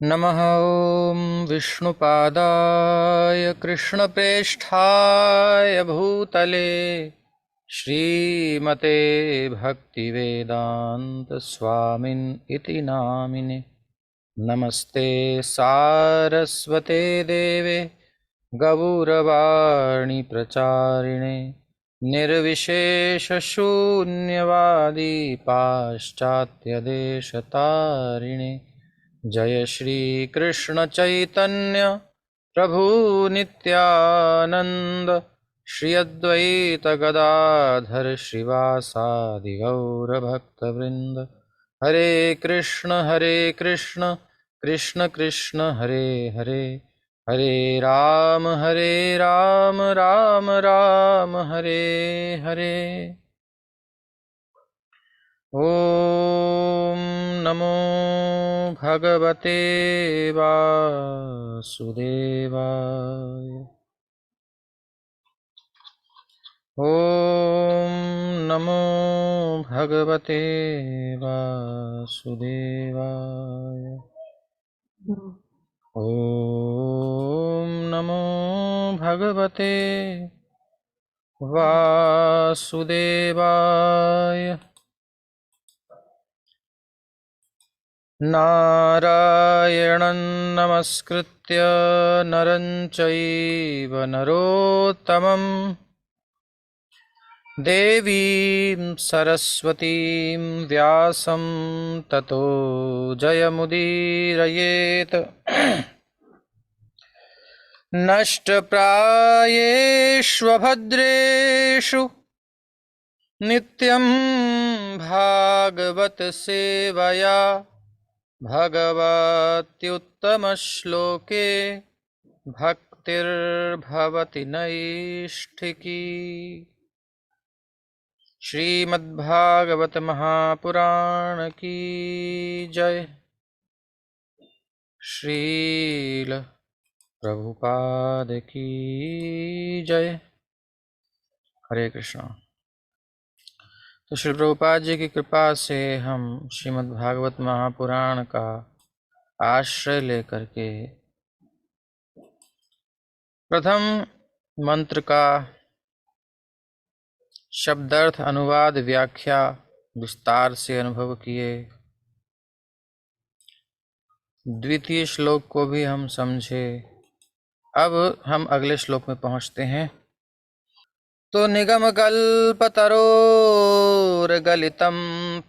नमः ॐ विष्णुपादाय कृष्णप्रेष्ठाय भूतले श्रीमते भक्तिवेदान्तस्वामिन् इति नामिने। नमस्ते सारस्वते देवे गौरवाणी प्रचारिणे निर्विशेषशून्यवादी पाश्चात्यदेशतारिणे। जय श्री कृष्ण चैतन्य प्रभु नित्यानंद श्री अद्वैत गदाधर श्रीवासादि गौर भक्तवृंद। हरे कृष्ण कृष्ण कृष्ण हरे हरे, हरे राम राम राम हरे हरे। ॐ नमो भगवते वासुदेवाय। ॐ नमो भगवते वासुदेवाय। ॐ नमो भगवते वासुदेवाय। नारायणं नमस्कृत्य नरं चैव नरोत्तमं देवीं सरस्वतीं व्यासं ततो जयमुदीरयेत्। नष्टप्रायेष्वभद्रेषु नित्यं भागवत सेवया भगवत्युत्तमश्लोके भक्तिर्भवति नैष्ठिकी। श्रीमद्भागवत महापुराण की जय। श्रील प्रभुपाद की जय। हरे कृष्णा। तो श्री प्रभुपाद जी की कृपा से हम श्रीमद्भागवत महापुराण का आश्रय लेकर के प्रथम मंत्र का शब्दार्थ अनुवाद व्याख्या विस्तार से अनुभव किए। द्वितीय श्लोक को भी हम समझे। अब हम अगले श्लोक में पहुंचते हैं। तो निगम कल्पतरोर्गलितं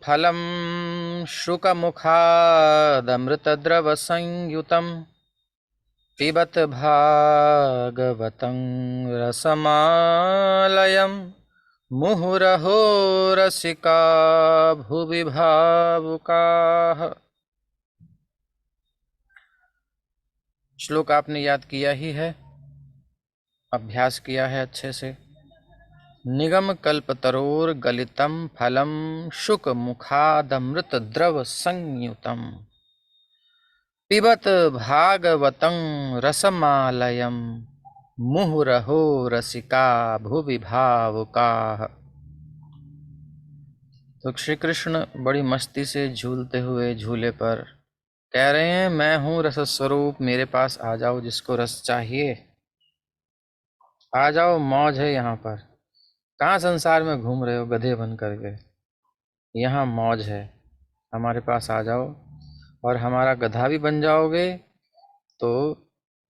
फलं शुकमुखादमृतद्रव संयुतं पिबत भागवतं रसमालयं मुहुरहो रसिका भुवि भावुकाः। श्लोक आपने याद किया ही है, अभ्यास किया है अच्छे से। निगम कल्पतरोर गलितम फलम शुक मुखादमृत द्रव संयुतम पिबत भागवतं रसमालयम मुहुरहो रसिका भुवि भावुकाः। तो श्री कृष्ण बड़ी मस्ती से झूलते हुए झूले पर कह रहे हैं, मैं हूँ रस स्वरूप, मेरे पास आ जाओ, जिसको रस चाहिए आ जाओ, मौज है यहाँ पर। कहाँ संसार में घूम रहे हो गधे बन करके, यहाँ मौज है, हमारे पास आ जाओ। और हमारा गधा भी बन जाओगे तो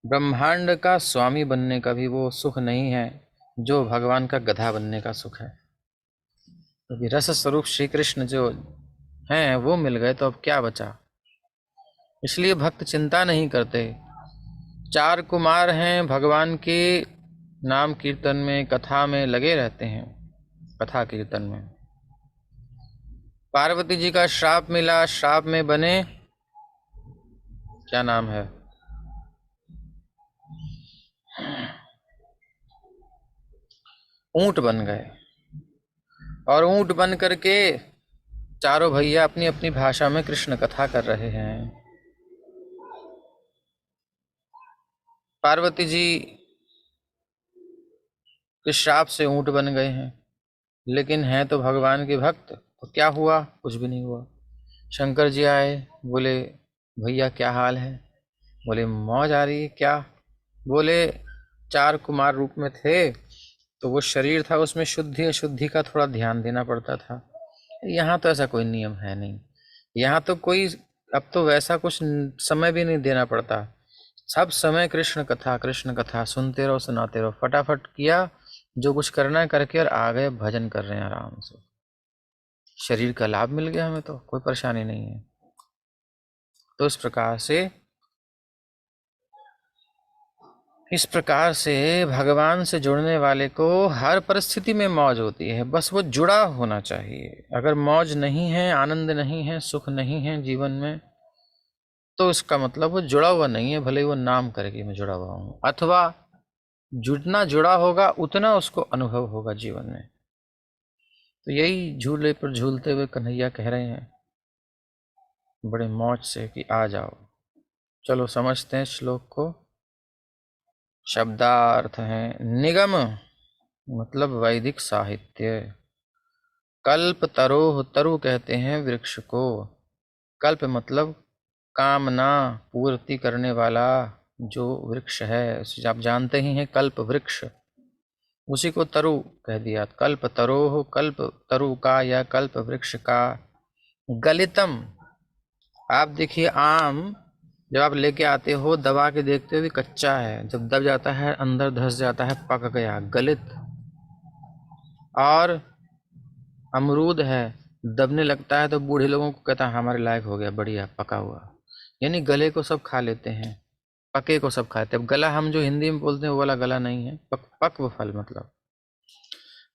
ब्रह्मांड का स्वामी बनने का भी वो सुख नहीं है जो भगवान का गधा बनने का सुख है। क्योंकि रस स्वरूप श्री कृष्ण जो हैं वो मिल गए तो अब क्या बचा। इसलिए भक्त चिंता नहीं करते। चार कुमार हैं, भगवान के नाम कीर्तन में कथा में लगे रहते हैं। कथा कीर्तन में पार्वती जी का श्राप मिला, श्राप में बने, क्या नाम है, ऊंट बन गए। और ऊंट बन करके चारों भैया अपनी अपनी भाषा में कृष्ण कथा कर रहे हैं। पार्वती जी के श्राप से ऊंट बन गए हैं, लेकिन हैं तो भगवान के भक्त, तो क्या हुआ, कुछ भी नहीं हुआ। शंकर जी आए, बोले भैया क्या हाल है, बोले मौज आ रही है क्या? बोले 4 कुमार रूप में थे, तो वो शरीर था, उसमें शुद्धि अशुद्धि का थोड़ा ध्यान देना पड़ता था। यहाँ तो ऐसा कोई नियम है नहीं। यहाँ तो कोई, अब तो वैसा कुछ समय भी नहीं देना पड़ता। सब समय कृष्ण कथा सुनते रहो, सुनाते रहो, फटाफट किया जो कुछ करना है करके और आ गए, भजन कर रहे हैं आराम से। शरीर का लाभ मिल गया हमें, तो कोई परेशानी नहीं है। तो इस प्रकार से भगवान से जुड़ने वाले को हर परिस्थिति में मौज होती है, बस वो जुड़ा होना चाहिए। अगर मौज नहीं है, आनंद नहीं है, सुख नहीं है जीवन में, तो इसका मतलब वो जुड़ा हुआ नहीं है, भले ही वो नाम करे कि मैं जुड़ा हुआ हूं। अथवा जितना जुड़ा होगा उतना उसको अनुभव होगा जीवन में। तो यही झूले पर झूलते हुए कन्हैया कह रहे हैं बड़े मौज से कि आ जाओ। चलो समझते हैं श्लोक को। शब्दार्थ है निगम, मतलब वैदिक साहित्य। कल्प तरोह, तरु कहते हैं वृक्ष को। कल्प मतलब कामना पूर्ति करने वाला जो वृक्ष है, उसे आप जानते ही हैं, कल्प वृक्ष, उसी को तरु कह दिया। कल्प तरोह, कल्प तरु का या कल्प वृक्ष का। गलितम, आप देखिए आम जब आप लेके आते हो दबा के देखते हो भी कच्चा है, जब दब जाता है अंदर धंस जाता है, पक गया, गलित। और अमरूद है, दबने लगता है तो बूढ़े लोगों को कहता है हमारे लायक हो गया, बढ़िया पका हुआ। यानी गले को सब खा लेते हैं, पके को सब खाते हैं। अब गला हम जो हिंदी में बोलते हैं वो वाला गला नहीं है, पक्व फल मतलब।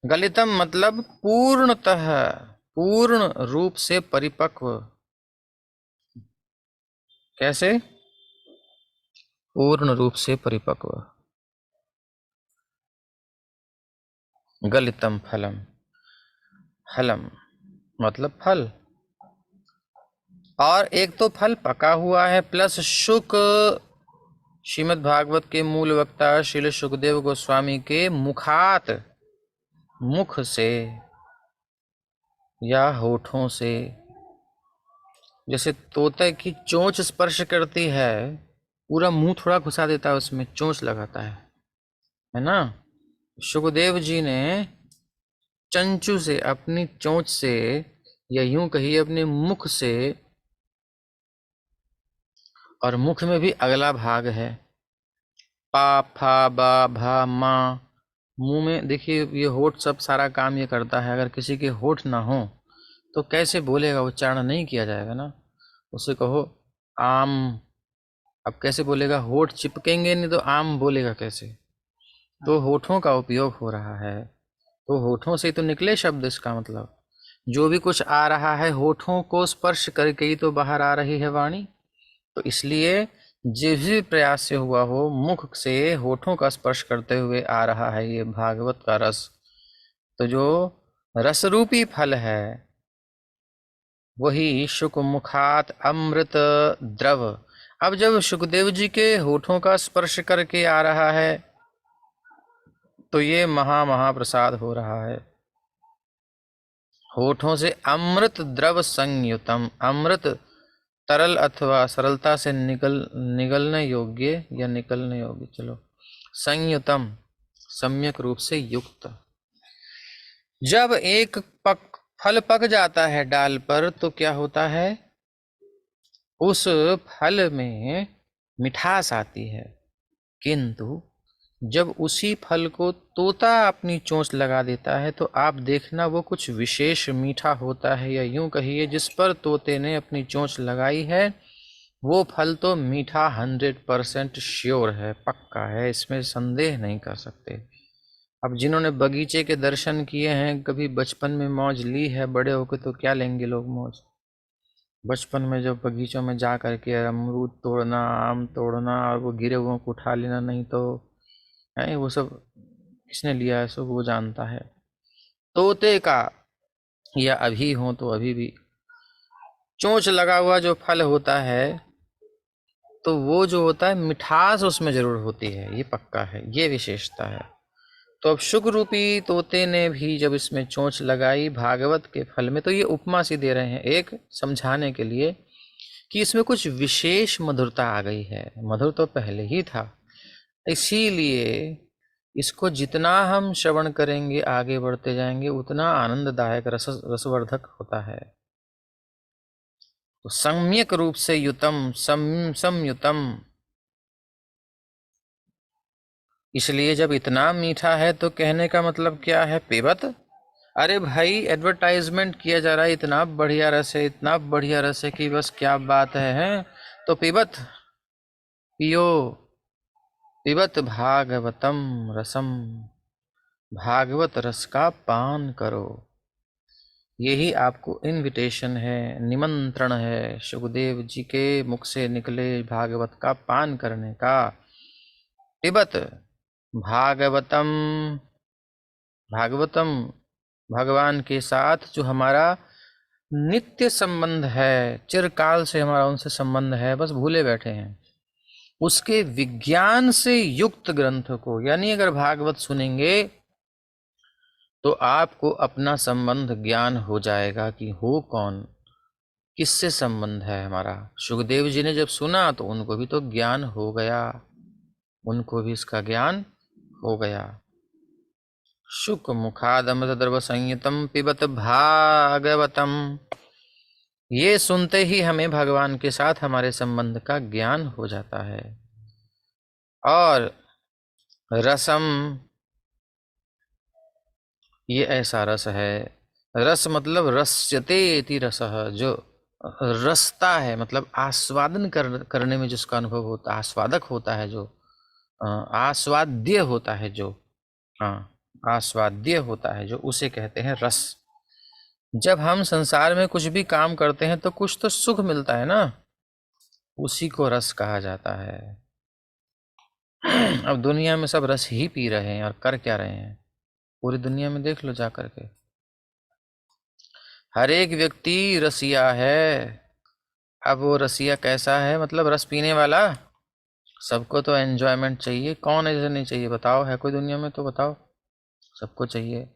गलितम मतलब पूर्णतः, पूर्ण रूप से परिपक्व। कैसे? पूर्ण रूप से परिपक्व। गलितम फलम, फलम मतलब फल। और एक तो फल पका हुआ है, प्लस शुक, श्रीमद् भागवत के मूल वक्ता श्रील सुखदेव गोस्वामी के मुखात, मुख से या होठों से, जैसे तोते की चोंच स्पर्श करती है, पूरा मुंह थोड़ा घुसा देता है उसमें, चोंच लगाता है ना। सुखदेव जी ने चंचू से, अपनी चोंच से, या यूं कहिए अपने मुख से, और मुख में भी अगला भाग है, पा फा बा भा मा। मुंह में देखिए ये होठ सब सारा काम ये करता है। अगर किसी के होठ ना हो तो कैसे बोलेगा, उच्चारण नहीं किया जाएगा ना। उसे कहो आम, अब कैसे बोलेगा, होठ चिपकेंगे नहीं तो आम बोलेगा कैसे। तो होठों का उपयोग हो रहा है, तो होठों से तो निकले शब्द। इसका मतलब जो भी कुछ आ रहा है होठों को स्पर्श करके ही तो बाहर आ रही है वाणी। तो इसलिए जिस भी प्रयास से हुआ हो, मुख से होठों का स्पर्श करते हुए आ रहा है ये भागवत का रस। तो जो रसरूपी फल है वही शुक मुखात अमृत द्रव। अब जब सुखदेव जी के होठों का स्पर्श करके आ रहा है तो ये महाप्रसाद हो रहा है। होठों से अमृत द्रव संयुतम, अमृत तरल अथवा सरलता से निगलने योग्य या निकलने योग्य, चलो, संयुतम सम्यक रूप से युक्त। जब एक फल पक जाता है डाल पर तो क्या होता है, उस फल में मिठास आती है। किंतु जब उसी फल को तोता अपनी चोंच लगा देता है तो आप देखना वो कुछ विशेष मीठा होता है, या यूं कहिए जिस पर तोते ने अपनी चोंच लगाई है वो फल तो मीठा 100% श्योर है, पक्का है, इसमें संदेह नहीं कर सकते। अब जिन्होंने बगीचे के दर्शन किए हैं, कभी बचपन में मौज ली है, बड़े होकर तो क्या लेंगे लोग मौज। बचपन में जब बगीचों में जा करके अमरूद तोड़ना, आम तोड़ना, और वो गिरे हुओं को उठा लेना, नहीं तो है वो सब किसने लिया है, सब वो जानता है। तोते का या अभी हो तो अभी भी चोंच लगा हुआ जो फल होता है तो वो जो होता है मिठास उसमें जरूर होती है, ये पक्का है, ये विशेषता है। तो अब शुक रूपी तोते ने भी जब इसमें चोंच लगाई भागवत के फल में, तो ये उपमा सी दे रहे हैं एक समझाने के लिए कि इसमें कुछ विशेष मधुरता आ गई है। मधुर तो पहले ही था, इसीलिए इसको जितना हम श्रवण करेंगे, आगे बढ़ते जाएंगे, उतना आनंददायक रसवर्धक होता है। तो सम्यक रूप से युतम, संयुतम, इसलिए जब इतना मीठा है तो कहने का मतलब क्या है? पिबत। अरे भाई, एडवर्टाइजमेंट किया जा रहा है, इतना बढ़िया रस है, इतना बढ़िया रस है कि बस क्या बात है, हैं? तो पिबत, पियो, पिबत भागवतम रसम, भागवत रस का पान करो। यही आपको इनविटेशन है, निमंत्रण है सुखदेव जी के मुख से निकले भागवत का पान करने का। पिबत भागवतम, भागवतम भगवान के साथ जो हमारा नित्य संबंध है, चिरकाल से हमारा उनसे संबंध है, बस भूले बैठे हैं। उसके विज्ञान से युक्त ग्रंथ को, यानी अगर भागवत सुनेंगे तो आपको अपना संबंध ज्ञान हो जाएगा कि हो कौन, किससे संबंध है हमारा। सुखदेव जी ने जब सुना तो उनको भी तो ज्ञान हो गया, उनको भी इसका ज्ञान हो गया। शुक मुखादमृत द्रव संयुतम पिबत भागवतम, ये सुनते ही हमें भगवान के साथ हमारे संबंध का ज्ञान हो जाता है। और रसम, ये ऐसा रस है, रस मतलब रस्यते इति रसः, जो रसता है, मतलब आस्वादन करने में जिसका अनुभव होता है, आस्वादक होता है, जो आस्वाद्य होता है, जो हाँ आस्वाद्य होता है, जो उसे कहते हैं रस। जब हम संसार में कुछ भी काम करते हैं तो कुछ तो सुख मिलता है ना, उसी को रस कहा जाता है। अब दुनिया में सब रस ही पी रहे हैं और कर क्या रहे हैं? पूरी दुनिया में देख लो जा करके, हर एक व्यक्ति रसिया है। अब वो रसिया कैसा है? मतलब रस पीने वाला। सबको तो एंजॉयमेंट चाहिए, कौन ऐसे नहीं चाहिए बताओ? है कोई दुनिया में तो बताओ? सबको चाहिए।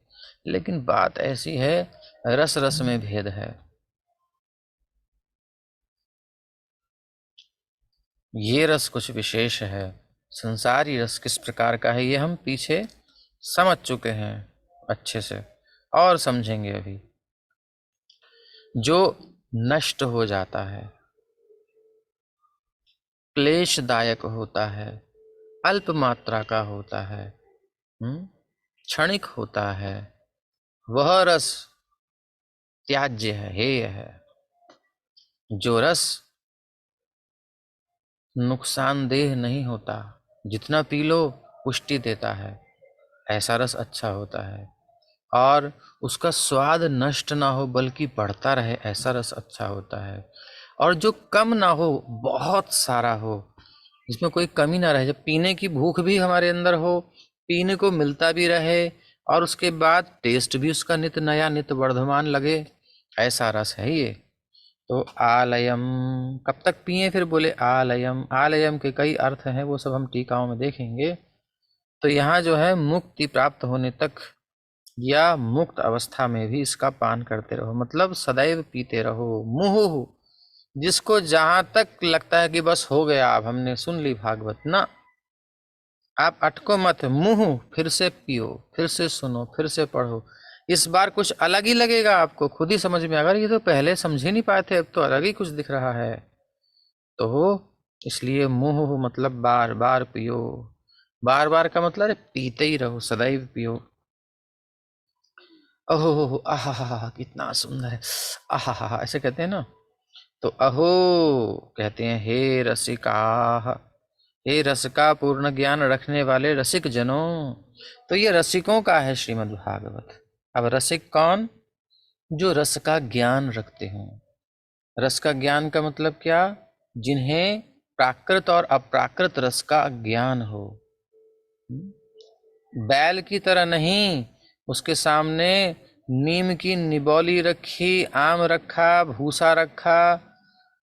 लेकिन बात ऐसी है, रस रस में भेद है। ये रस कुछ विशेष है। संसारी रस किस प्रकार का है ये हम पीछे समझ चुके हैं अच्छे से, और समझेंगे अभी। जो नष्ट हो जाता है, क्लेशदायक होता है, अल्प मात्रा का होता है, क्षणिक होता है, वह रस त्याज्य है, हेय है। जो रस नुकसानदेह नहीं होता, जितना पी लो पुष्टि देता है, ऐसा रस अच्छा होता है। और उसका स्वाद नष्ट ना हो बल्कि बढ़ता रहे, ऐसा रस अच्छा होता है। और जो कम ना हो, बहुत सारा हो, जिसमें कोई कमी ना रहे, जब पीने की भूख भी हमारे अंदर हो, पीने को मिलता भी रहे, और उसके बाद टेस्ट भी उसका नित्य नया नित्य वर्धमान लगे, ऐसा रस है ये। तो आलयम, कब तक पिए? फिर बोले आलयम। आलयम के कई अर्थ हैं, वो सब हम टीकाओं में देखेंगे। तो यहाँ जो है मुक्ति प्राप्त होने तक या मुक्त अवस्था में भी इसका पान करते रहो, मतलब सदैव पीते रहो। मुहुः, जिसको जहां तक लगता है कि बस हो गया, अब हमने सुन ली भागवत, ना, आप अटको मत, मुंह फिर से पियो, फिर से सुनो, फिर से पढ़ो। इस बार कुछ अलग ही लगेगा आपको, खुद ही समझ में, अगर ये तो पहले समझ ही नहीं पाए थे, अब तो अलग ही कुछ दिख रहा है। तो इसलिए मुंह मतलब बार बार पियो। बार बार का मतलब है पीते ही रहो, सदैव पियो। अहो आहा, कितना सुंदर है, आहा, ऐसे कहते हैं ना। तो अहो कहते हैं, हे रसिका, हे रस का पूर्ण ज्ञान रखने वाले रसिक जनों। तो ये रसिकों का है श्रीमद् भागवत। अब रसिक कौन? जो रस का ज्ञान रखते हों। रस का ज्ञान का मतलब क्या? जिन्हें प्राकृत और अप्राकृत रस का ज्ञान हो। बैल की तरह नहीं, उसके सामने नीम की निबोली रखी, आम रखा, भूसा रखा,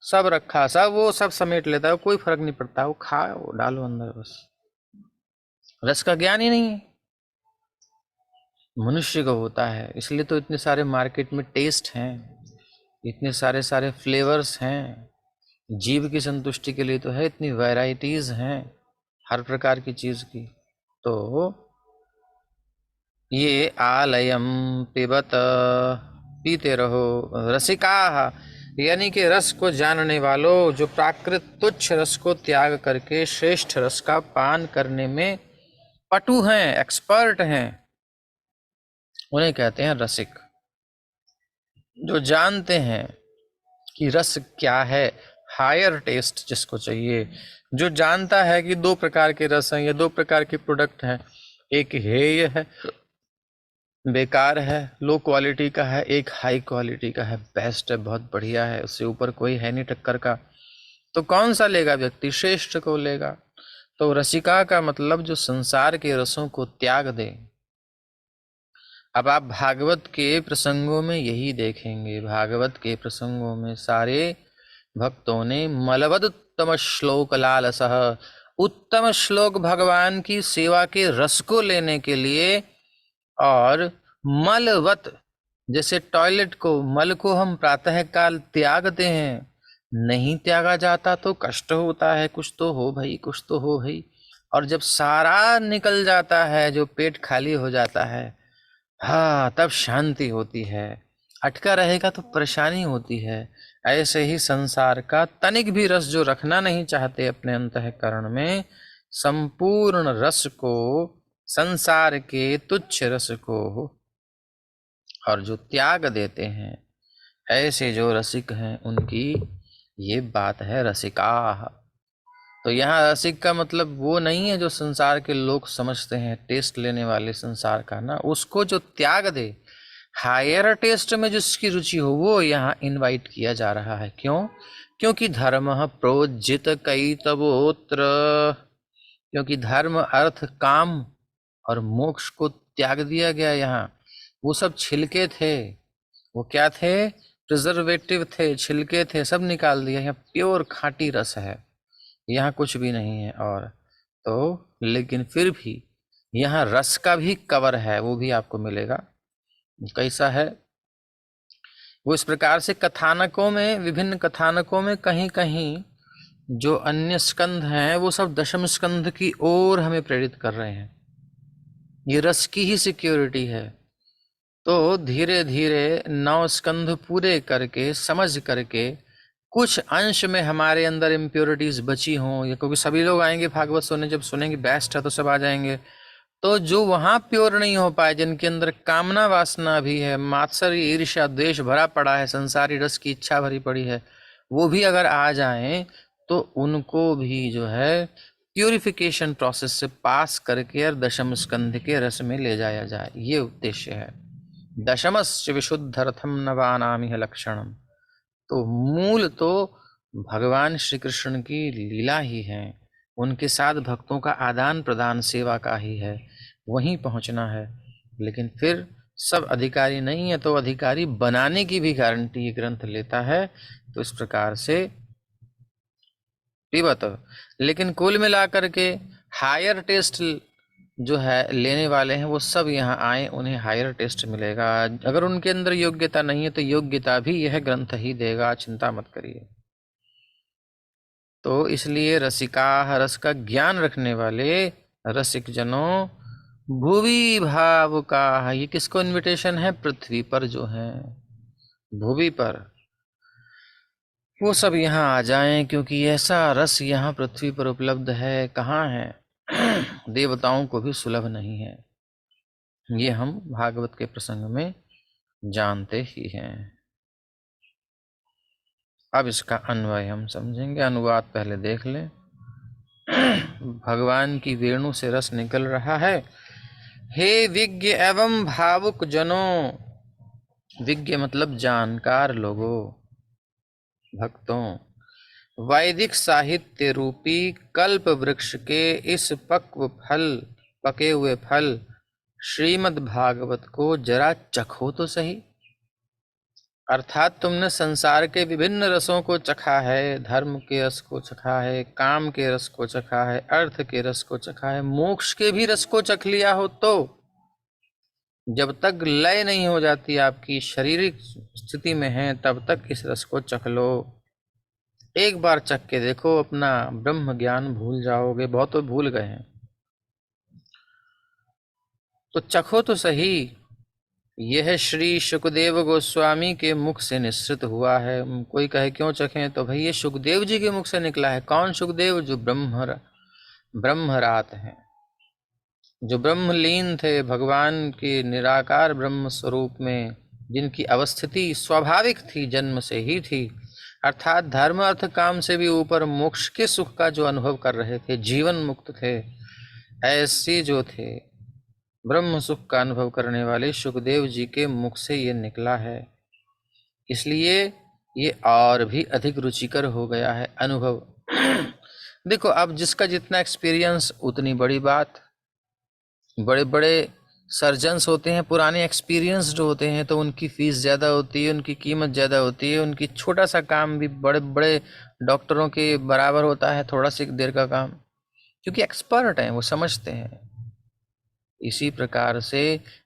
सब रखा, सब वो सब समेट लेता है, कोई फर्क नहीं पड़ता, वो खाओ डालो अंदर, बस रस का ज्ञान ही नहीं है। मनुष्य को होता है, इसलिए तो इतने सारे मार्केट में टेस्ट हैं, इतने सारे सारे फ्लेवर्स हैं, जीव की संतुष्टि के लिए तो है, इतनी वैरायटीज हैं हर प्रकार की चीज की। तो ये आलयम पिबत, पीते रहो रसिका, यानी कि रस को जानने वालों, जो प्राकृत तुच्छ रस को त्याग करके श्रेष्ठ रस का पान करने में पटु हैं, एक्सपर्ट हैं, उन्हें कहते हैं रसिक। जो जानते हैं कि रस क्या है, हायर टेस्ट जिसको चाहिए, जो जानता है कि दो प्रकार के रस हैं या दो प्रकार के प्रोडक्ट हैं, एक हेय है, बेकार है, लो क्वालिटी का है, एक हाई क्वालिटी का है, बेस्ट है, बहुत बढ़िया है, उससे ऊपर कोई है नहीं टक्कर का, तो कौन सा लेगा व्यक्ति? श्रेष्ठ को लेगा। तो रसिका का मतलब जो संसार के रसों को त्याग दे। अब आप भागवत के प्रसंगों में यही देखेंगे, भागवत के प्रसंगों में सारे भक्तों ने मलवदुत्तम श्लोक लालसः, उत्तम श्लोक भगवान की सेवा के रस को लेने के लिए, और मलवत, जैसे टॉयलेट को, मल को हम प्रातः काल त्यागते हैं, नहीं त्यागा जाता तो कष्ट होता है, कुछ तो हो भाई, कुछ तो हो भाई, और जब सारा निकल जाता है, जो पेट खाली हो जाता है, हाँ, तब शांति होती है। अटका रहेगा तो परेशानी होती है। ऐसे ही संसार का तनिक भी रस जो रखना नहीं चाहते अपने अंतःकरण में, संपूर्ण रस को, संसार के तुच्छ रस को, और जो त्याग देते हैं, ऐसे जो रसिक हैं, उनकी ये बात है रसिका। तो यहाँ रसिक का मतलब वो नहीं है जो संसार के लोग समझते हैं टेस्ट लेने वाले संसार का ना, उसको जो त्याग दे, हायर टेस्ट में जिसकी रुचि हो, वो यहाँ इनवाइट किया जा रहा है। क्यों? क्योंकि धर्म प्रोज्जित कई तबोत्र, क्योंकि धर्म अर्थ काम और मोक्ष को त्याग दिया गया यहाँ। वो सब छिलके थे, वो क्या थे? प्रिजर्वेटिव थे, छिलके थे, सब निकाल दिया। यहाँ प्योर खाटी रस है, यहाँ कुछ भी नहीं है। और तो लेकिन फिर भी यहाँ रस का भी कवर है, वो भी आपको मिलेगा। कैसा है वो? इस प्रकार से कथानकों में, विभिन्न कथानकों में कहीं कहीं जो अन्य स्कंध हैं, वो सब दशम स्कंध की ओर हमें प्रेरित कर रहे हैं। ये रस की ही सिक्योरिटी है। तो धीरे धीरे 9 स्कंध पूरे करके, समझ करके, कुछ अंश में हमारे अंदर इम्प्योरिटीज बची हों, या क्योंकि सभी लोग आएंगे भागवत सुनने, जब सुनेंगे बेस्ट है तो सब आ जाएंगे। तो जो वहां प्योर नहीं हो पाए, जिनके अंदर कामना वासना भी है, मात्सर्य ईर्ष्या द्वेष भरा पड़ा है, संसारी रस की इच्छा भरी पड़ी है, वो भी अगर आ जाएं, तो उनको भी जो है प्यूरिफिकेशन प्रोसेस से पास करके और दशम स्कंध के रस में ले जाया जाए, ये उद्देश्य है। दशमस्य विशुद्धर्थम नवानामिह लक्षणम। तो मूल तो भगवान श्री कृष्ण की लीला ही है, उनके साथ भक्तों का आदान प्रदान सेवा का ही है, वहीं पहुंचना है। लेकिन फिर सब अधिकारी नहीं है, तो अधिकारी बनाने की भी गारंटी ये ग्रंथ लेता है। तो इस प्रकार से पिबत, लेकिन कुल मिला करके हायर टेस्ट जो है लेने वाले हैं, वो सब यहाँ आए, उन्हें हायर टेस्ट मिलेगा। अगर उनके अंदर योग्यता नहीं है, तो योग्यता भी यह ग्रंथ ही देगा, चिंता मत करिए। तो इसलिए रसिका, रस का ज्ञान रखने वाले रसिक जनों, भुवि भाव का, ये किसको इनविटेशन है? पृथ्वी पर जो है, भुवि पर, वो सब यहाँ आ जाएं, क्योंकि ऐसा रस यहाँ पृथ्वी पर उपलब्ध है, कहाँ है? देवताओं को भी सुलभ नहीं है। ये हम भागवत के प्रसंग में जानते ही हैं। अब इसका अन्वय हम समझेंगे, अनुवाद पहले देख लें। भगवान की वेणु से रस निकल रहा है। हे विज्ञ एवं भावुक जनों, विज्ञ मतलब जानकार लोगों, भक्तों, वैदिक साहित्य रूपी कल्प वृक्ष के इस पके हुए फल श्रीमद् भागवत को जरा चखो तो सही। अर्थात तुमने संसार के विभिन्न रसों को चखा है, धर्म के रस को चखा है, काम के रस को चखा है, अर्थ के रस को चखा है, मोक्ष के भी रस को चख लिया हो, तो जब तक लय नहीं हो जाती, आपकी शारीरिक स्थिति में है, तब तक इस रस को चख लो। एक बार चख के देखो, अपना ब्रह्म ज्ञान भूल जाओगे। बहुत तो भूल गए हैं, तो चखो तो सही। यह श्री सुखदेव गोस्वामी के मुख से निसृत हुआ है। कोई कहे क्यों चखें, तो भाई ये सुखदेव जी के मुख से निकला है। कौन सुखदेव? जो ब्रह्मरात हैं, जो ब्रह्मलीन थे, भगवान के निराकार ब्रह्म स्वरूप में, जिनकी अवस्थिति स्वाभाविक थी, जन्म से ही थी। अर्थात धर्म अर्थ काम से भी ऊपर मोक्ष के सुख का जो अनुभव कर रहे थे, जीवन मुक्त थे, ऐसे जो थे ब्रह्म सुख का अनुभव करने वाले सुखदेव जी के मुख से ये निकला है। इसलिए ये और भी अधिक रुचिकर हो गया है अनुभव। देखो, अब जिसका जितना एक्सपीरियंस उतनी बड़ी बात। बड़े बड़े सर्जन्स होते हैं, पुराने एक्सपीरियंस्ड होते हैं, तो उनकी फीस ज़्यादा होती है, उनकी कीमत ज़्यादा होती है, उनकी छोटा सा काम भी बड़े बड़े डॉक्टरों के बराबर होता है, थोड़ा सी देर का काम, क्योंकि एक्सपर्ट हैं, वो समझते हैं। इसी प्रकार से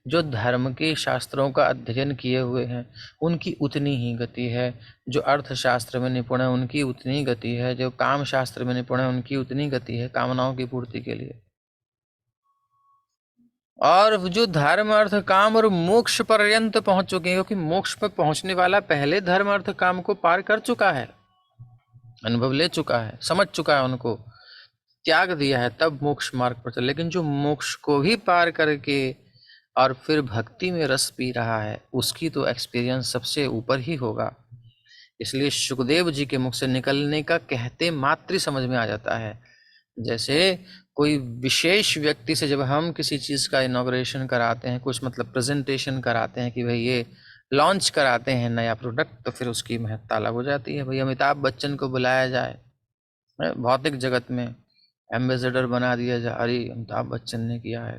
जो धर्म के शास्त्रों का अध्ययन किए हुए हैं, उनकी उतनी ही गति है। जो अर्थशास्त्र में निपुण है, उनकी उतनी ही गति है। जो काम शास्त्र में निपुण है, उनकी उतनी गति है कामनाओं की पूर्ति के लिए। और जो धर्म अर्थ काम और मोक्ष पर्यंत पहुंच चुके हैं, क्योंकि मोक्ष पर पहुंचने वाला पहले धर्म अर्थ काम को पार कर चुका है, अनुभव ले चुका है, समझ चुका है, उनको त्याग दिया है, तब मोक्ष मार्ग पर चल। लेकिन जो मोक्ष को भी पार करके और फिर भक्ति में रस पी रहा है, उसकी तो एक्सपीरियंस सबसे ऊपर ही होगा। इसलिए सुखदेव जी के मुख से निकलने का कहते मात्र समझ में आ जाता है। जैसे कोई विशेष व्यक्ति से जब हम किसी चीज़ का इनॉग्रेशन कराते हैं, कुछ मतलब प्रेजेंटेशन कराते हैं कि भाई ये लॉन्च कराते हैं नया प्रोडक्ट, तो फिर उसकी महत्ता अलग हो जाती है। भाई अमिताभ बच्चन को बुलाया जाए, भौतिक जगत में एम्बेसडर बना दिया जाए, अरे अमिताभ बच्चन ने किया है।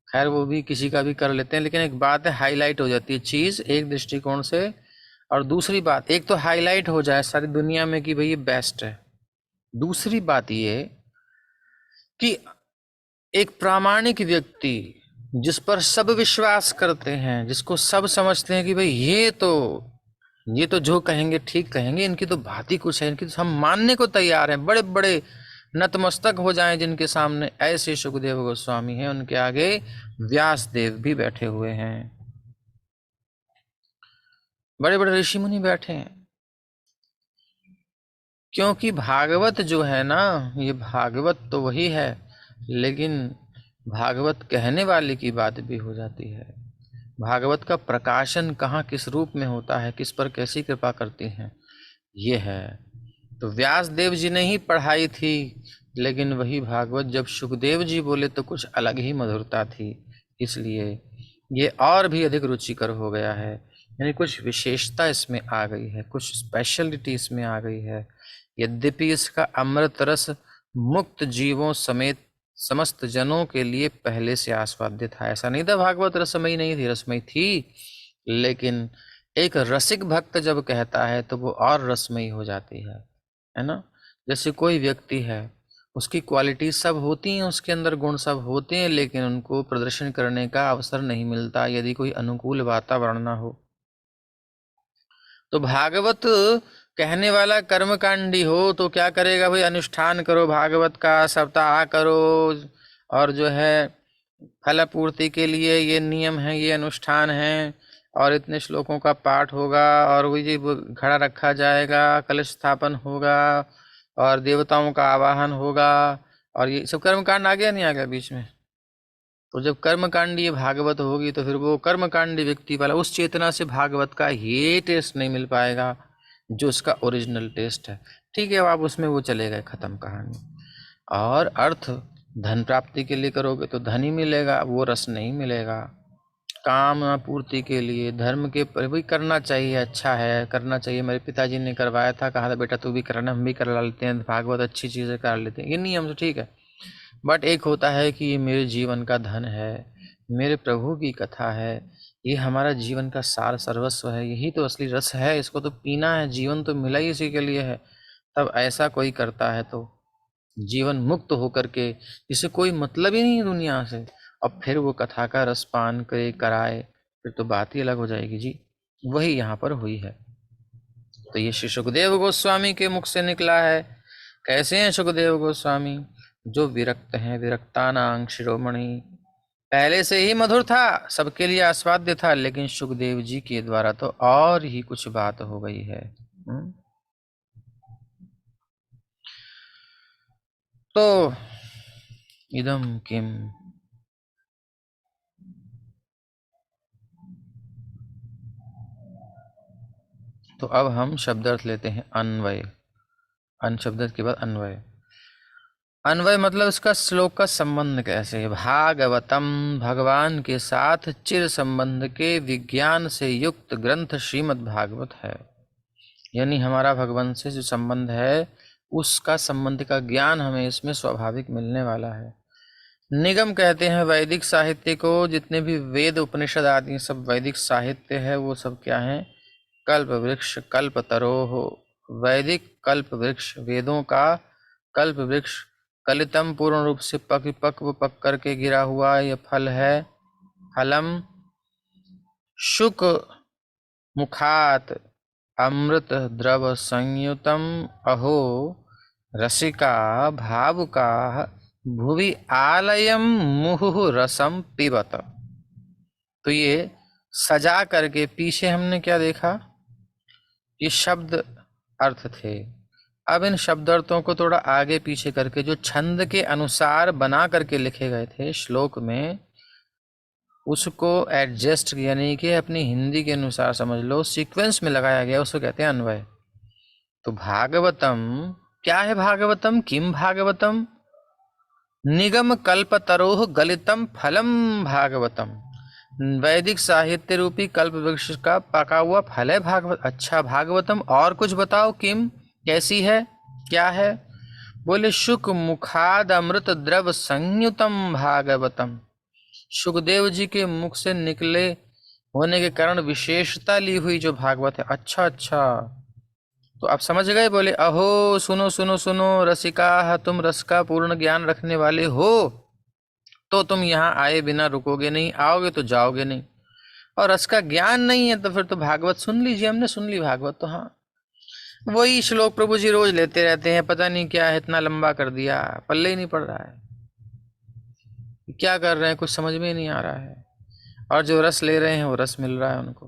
खैर वो भी किसी का भी कर लेते हैं, लेकिन एक बात है, हाईलाइट हो जाती है चीज़ एक दृष्टिकोण से। और दूसरी बात, एक तो हाईलाइट हो जाए सारी दुनिया में कि भाई ये बेस्ट है। दूसरी बात ये कि एक प्रामाणिक व्यक्ति जिस पर सब विश्वास करते हैं, जिसको सब समझते हैं कि भाई ये तो जो कहेंगे ठीक कहेंगे, इनकी तो बात ही कुछ है, इनकी तो हम मानने को तैयार हैं, बड़े बड़े नतमस्तक हो जाएं जिनके सामने, ऐसे सुखदेव गोस्वामी हैं। उनके आगे व्यास देव भी बैठे हुए हैं, बड़े बड़े ऋषि मुनि बैठे हैं। क्योंकि भागवत जो है ना, ये भागवत तो वही है, लेकिन भागवत कहने वाले की बात भी हो जाती है। भागवत का प्रकाशन कहाँ किस रूप में होता है, किस पर कैसी कृपा करती हैं, ये है। तो व्यास देव जी ने ही पढ़ाई थी, लेकिन वही भागवत जब सुखदेव जी बोले तो कुछ अलग ही मधुरता थी। इसलिए ये और भी अधिक रुचिकर हो गया है, यानी कुछ विशेषता इसमें आ गई है, कुछ स्पेशलिटी इसमें आ गई है। यद्यपि इसका अमृत रस मुक्त जीवों समेत समस्त जनों के लिए पहले से आस्वाद्य था। ऐसा नहीं था भागवत रसमयी नहीं थी, रसमयी थी, लेकिन एक रसिक भक्त जब कहता है तो वो और रसमयी हो जाती है ना। जैसे कोई व्यक्ति है, उसकी क्वालिटी सब होती हैं, उसके अंदर गुण सब होते हैं, लेकिन उनको प्रदर्शन करने का अवसर नहीं मिलता यदि कोई अनुकूल वातावरण ना हो। तो भागवत कहने वाला कर्मकांडी हो तो क्या करेगा भाई, अनुष्ठान करो भागवत का, सप्ताह करो, और जो है फल पूर्ति के लिए ये नियम है, ये अनुष्ठान है, और इतने श्लोकों का पाठ होगा, और वही घड़ा रखा जाएगा, कलश स्थापन होगा, और देवताओं का आवाहन होगा, और ये सब कर्मकांड आ गया नहीं आ गया बीच में। तो जब कर्मकांडी भागवत होगी तो फिर वो कर्मकांडी व्यक्ति वाला उस चेतना से भागवत का ये टेस्ट नहीं मिल पाएगा जो उसका ओरिजिनल टेस्ट है। ठीक है, अब आप उसमें वो चले गए, खत्म कहानी। और अर्थ धन प्राप्ति के लिए करोगे तो धन ही मिलेगा, वो रस नहीं मिलेगा। काम पूर्ति के लिए धर्म के भी करना चाहिए, अच्छा है, करना चाहिए। मेरे पिताजी ने करवाया था, कहा था बेटा तू भी करना, हम भी करा लेते हैं, भागवत अच्छी चीज़ें कर लेते हैं, ये नियम तो ठीक है। बट एक होता है कि ये मेरे जीवन का धन है, मेरे प्रभु की कथा है, ये हमारा जीवन का सार सर्वस्व है, यही तो असली रस है, इसको तो पीना है, जीवन तो मिला ही इसी के लिए है। तब ऐसा कोई करता है तो जीवन मुक्त होकर के, जिसे कोई मतलब ही नहीं है दुनिया से, और फिर वो कथा का रसपान करे कराए, फिर तो बात ही अलग हो जाएगी जी। वही यहाँ पर हुई है। तो ये श्री सुखदेव गोस्वामी के मुख से निकला है। कैसे हैं सुखदेव गोस्वामी? जो विरक्त हैं, विरक्तानां शिरोमणि। पहले से ही मधुर था, सबके लिए आस्वाद्य था, लेकिन सुखदेव जी के द्वारा तो और ही कुछ बात हो गई है। तो इदम किम, तो अब हम शब्दार्थ लेते हैं। अन्वय, अन शब्द के बाद अन्वय। अन्वय मतलब इसका श्लोक का संबंध कैसे है। भागवतम, भगवान के साथ चिर संबंध के विज्ञान से युक्त ग्रंथ श्रीमद् भागवत है। यानी हमारा भगवान से जो संबंध है, उसका संबंध का ज्ञान हमें इसमें स्वाभाविक मिलने वाला है। निगम कहते हैं वैदिक साहित्य को। जितने भी वेद उपनिषद आदि सब वैदिक साहित्य है, वो सब क्या है? कल्प वृक्ष, कल्प तरोह। वैदिक कल्प वृक्ष, वेदों का कल्प वृक्ष, कलितम पूर्ण रूप से पक करके गिरा हुआ यह फल है। फलम शुक मुखात अमृत द्रव संयुतम अहो रसिका भावुका भुवि आलयम मुहुः रसम पिबत। तो ये सजा करके पीछे हमने क्या देखा? ये शब्द अर्थ थे। अब इन शब्द अर्थों को थोड़ा आगे पीछे करके जो छंद के अनुसार बना करके लिखे गए थे श्लोक में, उसको एडजस्ट यानी कि अपनी हिंदी के अनुसार समझ लो, सीक्वेंस में लगाया गया, उसको कहते हैं अन्वय। तो भागवतम क्या है? भागवतम किम भागवतम? निगम कल्पतरोह गलितम फलम भागवतम। वैदिक साहित्य रूपी कल्प वृक्ष का पका हुआ फल है भागवत। अच्छा भागवतम, और कुछ बताओ, किम कैसी है, क्या है? बोले शुक मुखाद अमृत द्रव संयुतम भागवतम। सुखदेव जी के मुख से निकले होने के कारण विशेषता ली हुई जो भागवत है। अच्छा अच्छा, तो आप समझ गए। बोले अहो सुनो सुनो सुनो रसिका, तुम रस का पूर्ण ज्ञान रखने वाले हो, तो तुम यहाँ आए बिना रुकोगे नहीं, आओगे तो जाओगे नहीं। और रस का ज्ञान नहीं है तो फिर तो भागवत सुन लीजिए। हमने सुन ली भागवत, तो हाँ वही श्लोक प्रभु जी रोज लेते रहते हैं, पता नहीं क्या है, इतना लंबा कर दिया, पल्ले ही नहीं पड़ रहा है, क्या कर रहे हैं कुछ समझ में ही नहीं आ रहा है। और जो रस ले रहे हैं वो रस मिल रहा है उनको।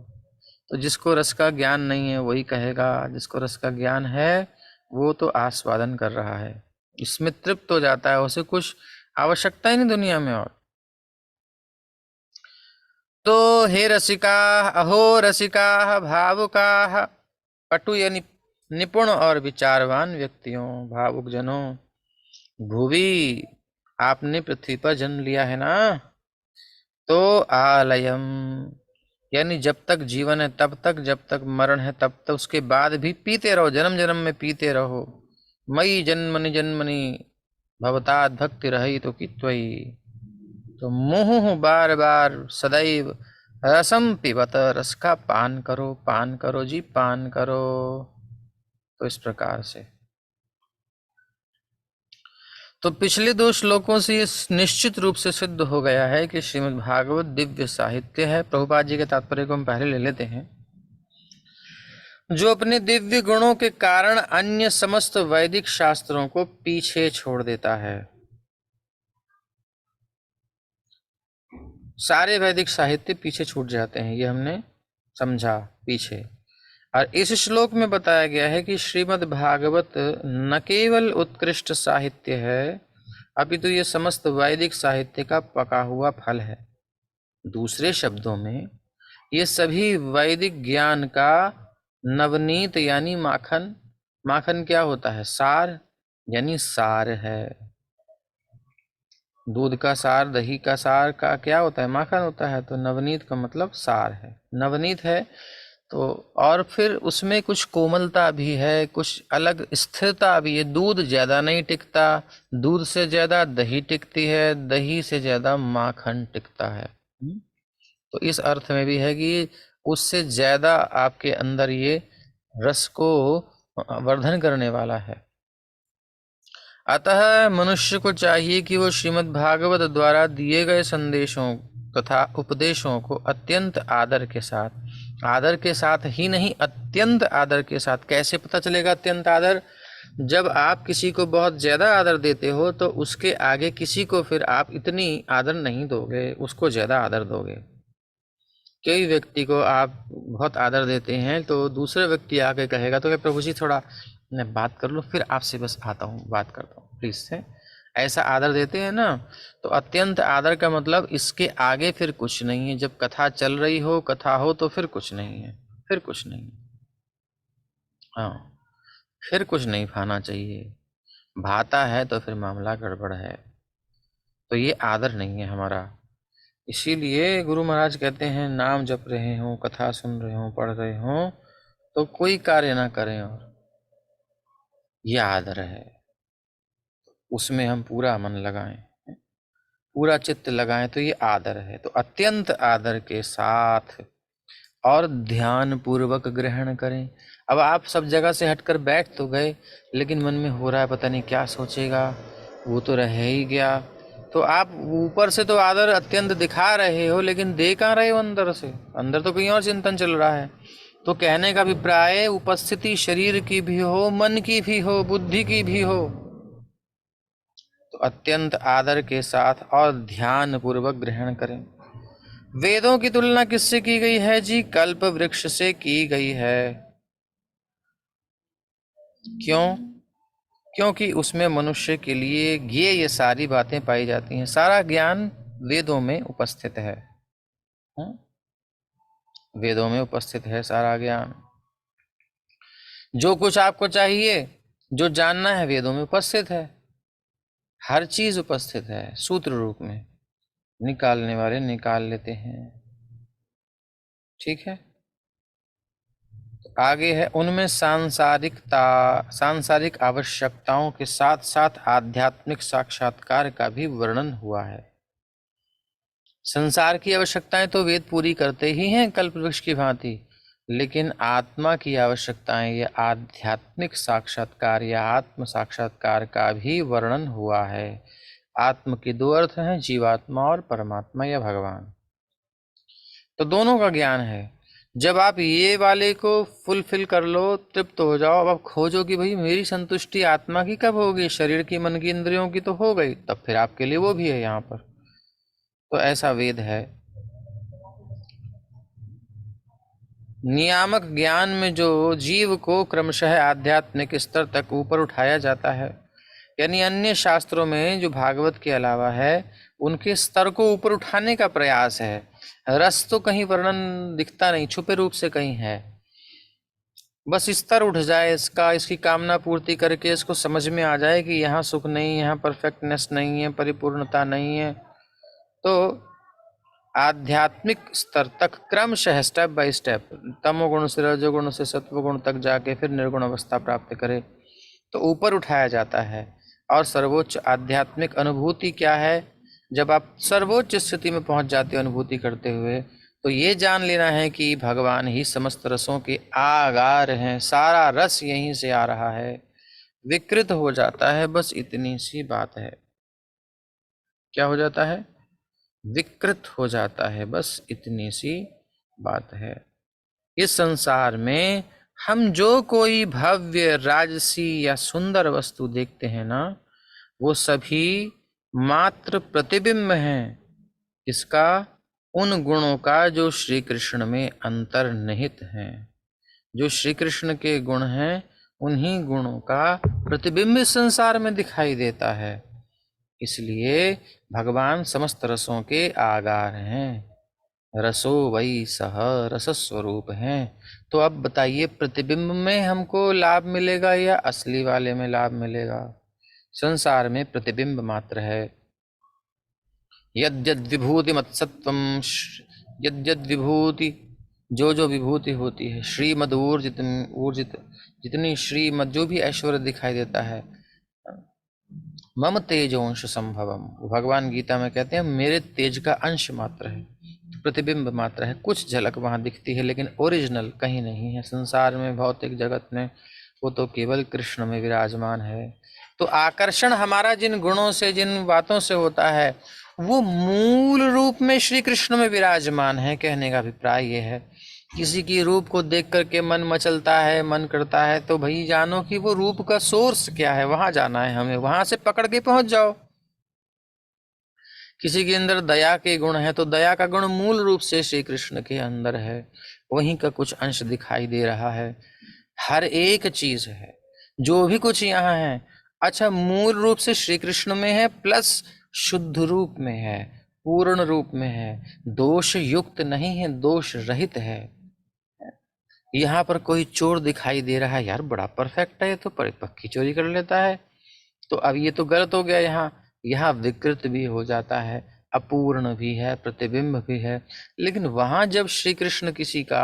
तो जिसको रस का ज्ञान नहीं है वही कहेगा, जिसको रस का ज्ञान है वो तो आस्वादन कर रहा है, इसमें तृप्त हो जाता है, उसे कुछ आवश्यकता ही नहीं दुनिया में। और तो हे रसिका, अहो रसिका भावुका, पटु यानी निपुण और विचारवान व्यक्तियों, भावुक जनों, भुवि आपने पृथ्वी पर जन्म लिया है ना, तो आलयम यानी जब तक जीवन है तब तक, जब तक मरण है तब तक, उसके बाद भी पीते रहो, जन्म जन्म में पीते रहो। मई जन्मनि जन्मनि भवतात भक्ति रही तो कि त्वयि। तो मुहुः बार बार सदैव रसम पिबत, रस का पान करो, पान करो जी, पान करो। तो इस प्रकार से तो पिछले दो श्लोकों से ये निश्चित रूप से सिद्ध हो गया है कि श्रीमद् भागवत दिव्य साहित्य है। प्रभुपाद जी के तात्पर्य को हम पहले ले लेते हैं। जो अपने दिव्य गुणों के कारण अन्य समस्त वैदिक शास्त्रों को पीछे छोड़ देता है। सारे वैदिक साहित्य पीछे छूट जाते हैं, ये हमने समझा पीछे। और इस श्लोक में बताया गया है कि श्रीमद् भागवत न केवल उत्कृष्ट साहित्य है, अपितु ये समस्त वैदिक साहित्य का पका हुआ फल है। दूसरे शब्दों में ये सभी वैदिक ज्ञान का नवनीत यानी माखन। माखन क्या होता है? सार, यानी सार है। दूध का सार, दही का सार का क्या होता है? माखन होता है। तो नवनीत का मतलब सार है, नवनीत है। तो और फिर उसमें कुछ कोमलता भी है, कुछ अलग स्थिरता भी है। दूध ज्यादा नहीं टिकता, दूध से ज्यादा दही टिकती है, दही से ज्यादा माखन टिकता है। तो इस अर्थ में भी है कि उससे ज्यादा आपके अंदर ये रस को वर्धन करने वाला है। अतः मनुष्य को चाहिए कि वो श्रीमद् भागवत द्वारा दिए गए संदेशों तथा उपदेशों को अत्यंत आदर के साथ ही नहीं, अत्यंत आदर के साथ। कैसे पता चलेगा अत्यंत आदर? जब आप किसी को बहुत ज्यादा आदर देते हो तो उसके आगे किसी को फिर आप इतनी आदर नहीं दोगे, उसको ज्यादा आदर दोगे। कोई व्यक्ति को आप बहुत आदर देते हैं तो दूसरे व्यक्ति आके कहेगा तो क्या प्रभु जी थोड़ा मैं बात कर लूँ, फिर आपसे बस आता हूँ, बात करता हूँ प्लीज से। ऐसा आदर देते हैं ना। तो अत्यंत आदर का मतलब इसके आगे फिर कुछ नहीं है। जब कथा चल रही हो, कथा हो, तो फिर कुछ नहीं है, फिर कुछ नहीं। हाँ, फिर कुछ नहीं भाना चाहिए। भाता है तो फिर मामला गड़बड़ है। तो ये आदर नहीं है हमारा। इसीलिए गुरु महाराज कहते हैं नाम जप रहे हो, कथा सुन रहे हो, पढ़ रहे हो तो कोई कार्य ना करें, और ये आदर है। उसमें हम पूरा मन लगाएं, पूरा चित्त लगाएं, तो ये आदर है। तो अत्यंत आदर के साथ और ध्यान पूर्वक ग्रहण करें। अब आप सब जगह से हटकर बैठ तो गए, लेकिन मन में हो रहा है पता नहीं क्या सोचेगा, वो तो रह ही गया। तो आप ऊपर से तो आदर अत्यंत दिखा रहे हो, लेकिन दे कहाँ रहे हो अंदर से? अंदर तो कहीं और चिंतन चल रहा है। तो कहने का अभिप्राय, उपस्थिति शरीर की भी हो, मन की भी हो, बुद्धि की भी हो, तो अत्यंत आदर के साथ और ध्यान पूर्वक ग्रहण करें। वेदों की तुलना किससे की गई है जी? कल्प वृक्ष से की गई है। क्यों? क्योंकि उसमें मनुष्य के लिए ये सारी बातें पाई जाती हैं। सारा ज्ञान वेदों में उपस्थित है। वेदों में उपस्थित है सारा ज्ञान। जो कुछ आपको चाहिए, जो जानना है, वेदों में उपस्थित है। हर चीज उपस्थित है सूत्र रूप में। निकालने वाले निकाल लेते हैं। ठीक है। आगे है, उनमें सांसारिक आवश्यकताओं के साथ साथ आध्यात्मिक साक्षात्कार का भी वर्णन हुआ है। संसार की आवश्यकताएं तो वेद पूरी करते ही हैं कल्प वृक्ष की भांति, लेकिन आत्मा की आवश्यकताएं या आध्यात्मिक साक्षात्कार या आत्म साक्षात्कार का भी वर्णन हुआ है। आत्म के दो अर्थ हैं, जीवात्मा और परमात्मा या भगवान। तो दोनों का ज्ञान है। जब आप ये वाले को फुलफिल कर लो, तृप्त हो जाओ, अब आप खोजो कि भाई मेरी संतुष्टि आत्मा की कब होगी? शरीर की, मन की, इंद्रियों की तो हो गई, तब फिर आपके लिए वो भी है यहाँ पर। तो ऐसा वेद है। नियामक ज्ञान में जो जीव को क्रमशः आध्यात्मिक स्तर तक ऊपर उठाया जाता है, यानी अन्य शास्त्रों में जो भागवत के अलावा है, उनके स्तर को ऊपर उठाने का प्रयास है। रस तो कहीं वर्णन दिखता नहीं, छुपे रूप से कहीं है। बस स्तर उठ जाए इसका, इसकी कामना पूर्ति करके इसको समझ में आ जाए कि यहाँ सुख नहीं, यहाँ परफेक्टनेस नहीं है, परिपूर्णता नहीं है। तो आध्यात्मिक स्तर तक क्रमशः स्टेप बाय स्टेप, तमोगुण से रजोगुण से सत्वगुण तक जाके फिर निर्गुण अवस्था प्राप्त करे, तो ऊपर उठाया जाता है। और सर्वोच्च आध्यात्मिक अनुभूति क्या है? जब आप सर्वोच्च स्थिति में पहुंच जाते हो अनुभूति करते हुए, तो ये जान लेना है कि भगवान ही समस्त रसों के आगार हैं, सारा रस यहीं से आ रहा है। विकृत हो जाता है, बस इतनी सी बात है। क्या हो जाता है? विकृत हो जाता है, बस इतनी सी बात है। इस संसार में हम जो कोई भव्य, राजसी या सुंदर वस्तु देखते हैं ना, वो सभी मात्र प्रतिबिंब हैं इसका, उन गुणों का जो श्री कृष्ण में अंतर्निहित हैं। जो श्री कृष्ण के गुण हैं, उन्हीं गुणों का प्रतिबिंब इस संसार में दिखाई देता है। इसलिए भगवान समस्त रसों के आगार हैं। रसो वही सह रस स्वरूप हैं। तो अब बताइए, प्रतिबिंब में हमको लाभ मिलेगा या असली वाले में लाभ मिलेगा? संसार में प्रतिबिंब मात्र है। यद्यद विभूति मत्सत्वम, यद्यद विभूति, जो जो विभूति होती है, श्रीमद ऊर्जित ऊर्जित, जितनी श्रीमद, जो भी ऐश्वर्य दिखाई देता है, मम तेजोंश संभवम, भगवान गीता में कहते हैं मेरे तेज का अंश मात्र है, प्रतिबिंब मात्र है। कुछ झलक वहां दिखती है, लेकिन ओरिजिनल कहीं नहीं है। संसार में, भौतिक जगत में, वो तो केवल कृष्ण में विराजमान है। तो आकर्षण हमारा जिन गुणों से, जिन बातों से होता है, वो मूल रूप में श्री कृष्ण में विराजमान है। कहने का अभिप्राय ये है, किसी की रूप को देख करके मन मचलता है, मन करता है, तो भाई जानो कि वो रूप का सोर्स क्या है, वहां जाना है हमें, वहां से पकड़ के पहुंच जाओ। किसी के अंदर दया के गुण है तो दया का गुण मूल रूप से श्री कृष्ण के अंदर है, वहीं का कुछ अंश दिखाई दे रहा है। हर एक चीज है जो भी कुछ यहाँ है, अच्छा मूल रूप से श्री कृष्ण में है, प्लस शुद्ध रूप में है, पूर्ण रूप में है, दोष युक्त नहीं है, दोष रहित है। यहाँ पर कोई चोर दिखाई दे रहा है, यार बड़ा परफेक्ट है, ये तो पक्की चोरी कर लेता है, तो अब ये तो गलत हो गया। यहाँ यहाँ विकृत भी हो जाता है, अपूर्ण भी है, प्रतिबिंब भी है। लेकिन वहां जब श्री कृष्ण किसी का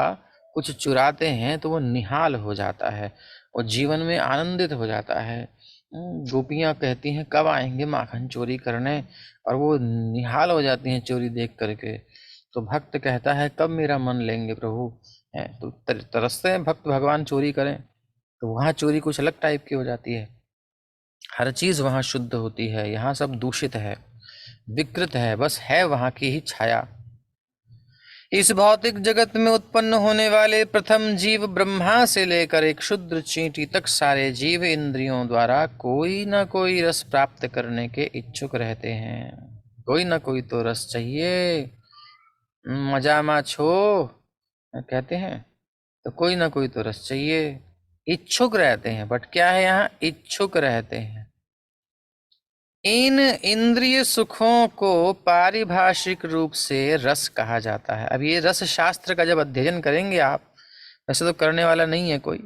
कुछ चुराते हैं तो वो निहाल हो जाता है, वो जीवन में आनंदित हो जाता है। गोपियां कहती हैं कब आएंगे माखन चोरी करने, और वो निहाल हो जाती हैं चोरी देख करके। तो भक्त कहता है कब मेरा मन लेंगे प्रभु, है तो तरसते हैं भक्त भगवान चोरी करें। तो वहां चोरी कुछ अलग टाइप की हो जाती है, हर चीज वहां शुद्ध होती है, यहाँ सब दूषित है, विकृत है, बस है वहां की ही छाया। इस भौतिक जगत में उत्पन्न होने वाले प्रथम जीव ब्रह्मा से लेकर एक शुद्र चींटी तक सारे जीव इंद्रियों द्वारा कोई ना कोई रस प्राप्त करने के इच्छुक रहते हैं। कोई ना कोई तो रस चाहिए, मजा मा छो कहते हैं, तो कोई ना कोई तो रस चाहिए। इच्छुक रहते हैं, बट क्या है यहाँ, इच्छुक रहते हैं। इन इंद्रिय सुखों को पारिभाषिक रूप से रस कहा जाता है। अब ये रस शास्त्र का जब अध्ययन करेंगे आप, वैसे तो करने वाला नहीं है कोई,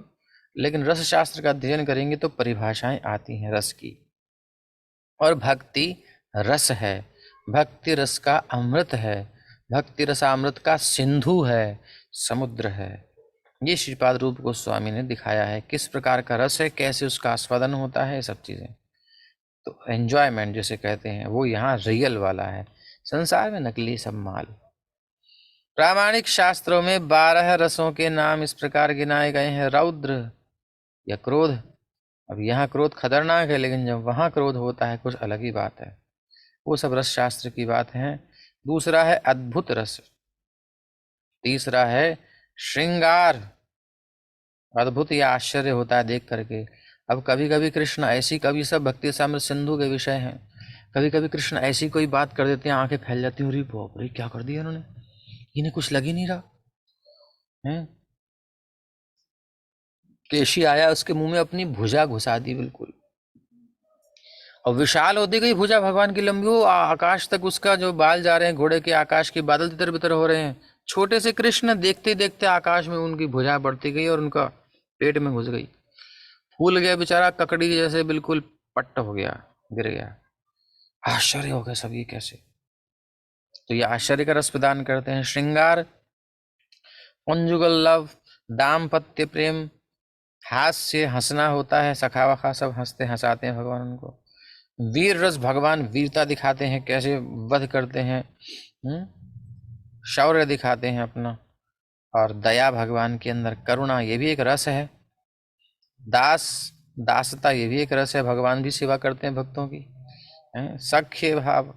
लेकिन रस शास्त्र का अध्ययन करेंगे तो परिभाषाएं आती हैं रस की। और भक्ति रस है, भक्ति रस का अमृत है, भक्ति रसामृत का सिंधु है, समुद्र है। ये श्रीपाद रूप गोस्वामी ने दिखाया है किस प्रकार का रस है, कैसे उसका आस्वादन होता है, सब चीजें। तो एंजॉयमेंट जिसे कहते हैं वो यहाँ रियल वाला है, संसार में नकली सब माल। प्रामाणिक शास्त्रों में 12 रसों के नाम इस प्रकार गिनाए गए हैं। रौद्र या क्रोध, अब यहाँ क्रोध खतरनाक है, लेकिन जब वहां क्रोध होता है कुछ अलग ही बात है, वो सब रस शास्त्र की बात है। दूसरा है अद्भुत रस, तीसरा है श्रृंगार, अद्भुत या आश्चर्य होता है देख करके। अब कभी कभी कृष्ण ऐसी, कभी सब भक्ति साम्र सिंधु के विषय हैं, कभी कभी कृष्ण ऐसी कोई बात कर देते हैं, आंखें फैल जाती हैं, अरे बाप रे क्या कर दिया इन्होंने, इन्हें कुछ लग ही नहीं रहा है। केशी आया, उसके मुंह में अपनी भुजा घुसा दी बिल्कुल, और विशाल होती गई भुजा भगवान की लंबी, वो आकाश तक उसका जो बाल जा रहे हैं घोड़े के, आकाश के बादल तितर बितर हो रहे हैं। छोटे से कृष्ण देखते देखते आकाश में उनकी भुजा बढ़ती गई और उनका पेट में घुस गई, फूल गया बेचारा, ककड़ी जैसे बिल्कुल पट्ट हो गया, गिर गया। आश्चर्य हो गया सब, ये कैसे। तो ये आश्चर्य का रस प्रदान करते हैं। श्रृंगार, कंजुगल लव, दाम्पत्य प्रेम, हास्य, हंसना होता है, सखा वखा सब हंसते हंसाते हैं भगवान उनको। वीर रस, भगवान वीरता दिखाते हैं, कैसे वध करते हैं, शौर्य दिखाते हैं अपना। और दया भगवान के अंदर, करुणा ये भी एक रस है। दास, दासता ये भी एक रस है, भगवान भी सेवा करते हैं भक्तों की। सख्य भाव,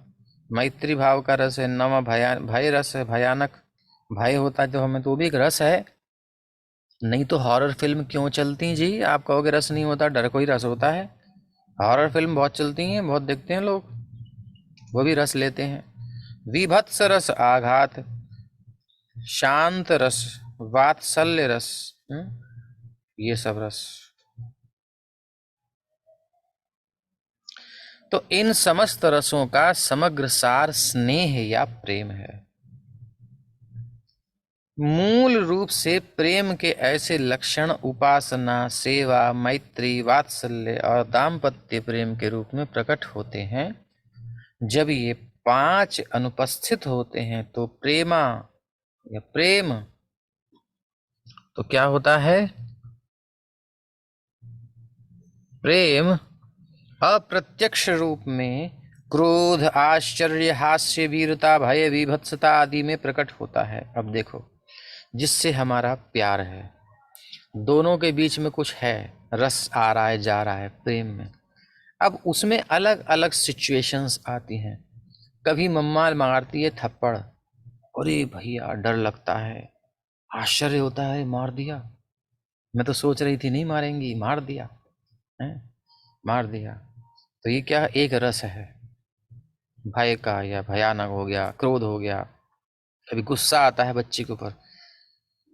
मैत्री भाव का रस है। नव भय रस है, भयानक भय होता है जो हमें, तो वो भी एक रस है। नहीं तो हॉरर फिल्म क्यों चलती जी, आप कहोगे रस नहीं होता, डर कोई रस होता है। हॉरर फिल्म बहुत चलती हैं, बहुत देखते हैं लोग, वो भी रस लेते हैं। विभत्स रस, आघात, शांत रस, वात्सल्य रस, ये सब रस। तो इन समस्त रसों का समग्र सार स्नेह या प्रेम है। मूल रूप से प्रेम के ऐसे लक्षण उपासना, सेवा, मैत्री, वात्सल्य और दाम्पत्य प्रेम के रूप में प्रकट होते हैं। जब ये 5 अनुपस्थित होते हैं तो प्रेमा या प्रेम, तो क्या होता है, प्रेम अप्रत्यक्ष रूप में क्रोध, आश्चर्य, हास्य, वीरता, भय, विभत्सता आदि में प्रकट होता है। अब देखो, जिससे हमारा प्यार है, दोनों के बीच में कुछ है, रस आ रहा है जा रहा है प्रेम में। अब उसमें अलग अलग सिचुएशंस आती हैं। कभी मम्मा मारती है थप्पड़, अरे भैया डर लगता है, आश्चर्य होता है मार दिया, मैं तो सोच रही थी नहीं मारेंगी, मार दिया है, मार दिया। तो ये क्या एक रस है, भय का, या भयानक हो गया, क्रोध हो गया। कभी गुस्सा आता है बच्ची के ऊपर,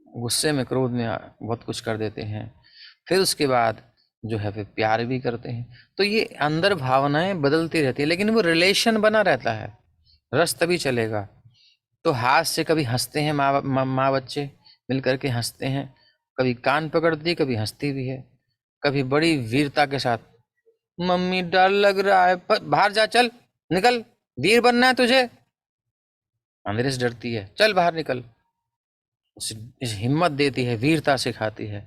गुस्से में क्रोध में बहुत कुछ कर देते हैं। फिर उसके बाद जो है फिर प्यार भी करते हैं। तो ये अंदर भावनाएं बदलती रहती है, लेकिन वो रिलेशन बना रहता है, रस तभी चलेगा। तो हाथ से कभी हंसते हैं माँ बच्चे मिल करके हंसते हैं, कभी कान पकड़ती है, कभी हंसती भी है, कभी बड़ी वीरता के साथ, मम्मी डर लग रहा है, बाहर जा, चल निकल, वीर बनना है तुझे, अंधेरे से डरती है, चल बाहर निकल, उसे हिम्मत देती है, वीरता सिखाती है,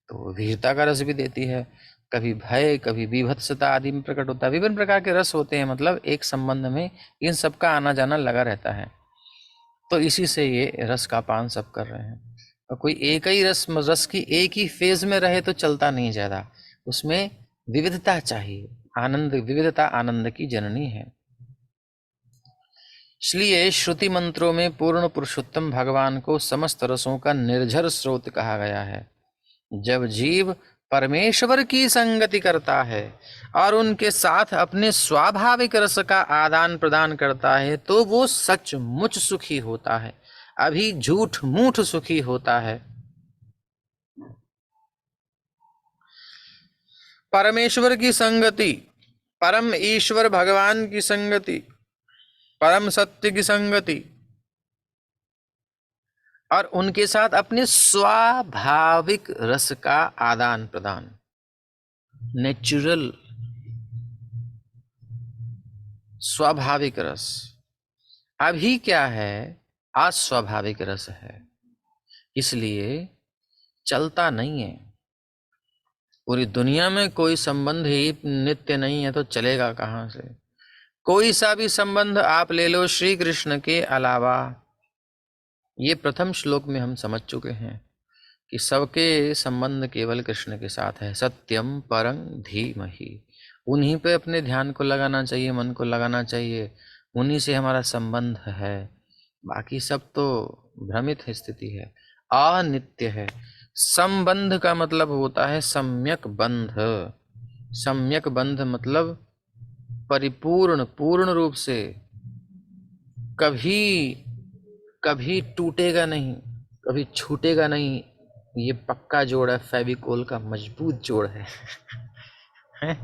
तो वीरता का रस भी देती है। कभी भय, कभी विभत्सता आदि में प्रकट होता है। विभिन्न प्रकार के रस होते हैं, मतलब एक संबंध में इन सबका आना जाना लगा रहता है। तो इसी से ये रस का पान सब कर रहे हैं। और कोई एक ही रस की एक ही फेज में रहे तो चलता नहीं ज्यादा, उसमें विविधता चाहिए। आनंद, विविधता आनंद की जननी है। इसलिए श्रुति मंत्रों में पूर्ण पुरुषोत्तम भगवान को समस्त रसों का निर्झर स्रोत कहा गया है। जब जीव परमेश्वर की संगति करता है और उनके साथ अपने स्वाभाविक रस का आदान प्रदान करता है तो वो सचमुच सुखी होता है, अभी झूठ मूठ सुखी होता है। परमेश्वर की संगति, परम ईश्वर भगवान की संगति, परम सत्य की संगति, और उनके साथ अपने स्वाभाविक रस का आदान प्रदान, नेचुरल स्वाभाविक रस। अभी क्या है, अस्वाभाविक रस है, इसलिए चलता नहीं है। पूरी दुनिया में कोई संबंध ही नित्य नहीं है तो चलेगा कहाँ से। कोई सा भी संबंध आप ले लो श्री कृष्ण के अलावा, ये प्रथम श्लोक में हम समझ चुके हैं कि सबके संबंध केवल कृष्ण के साथ है। सत्यम परं धीमहि, उन्हीं पे अपने ध्यान को लगाना चाहिए, मन को लगाना चाहिए, उन्हीं से हमारा संबंध है। बाकी सब तो भ्रमित स्थिति है, अनित्य है। संबंध का मतलब होता है सम्यक बंध। सम्यक बंध मतलब परिपूर्ण, पूर्ण रूप से, कभी कभी टूटेगा नहीं, कभी छूटेगा नहीं। ये पक्का जोड़ है, फेविकोल का मजबूत जोड़ है, हैं?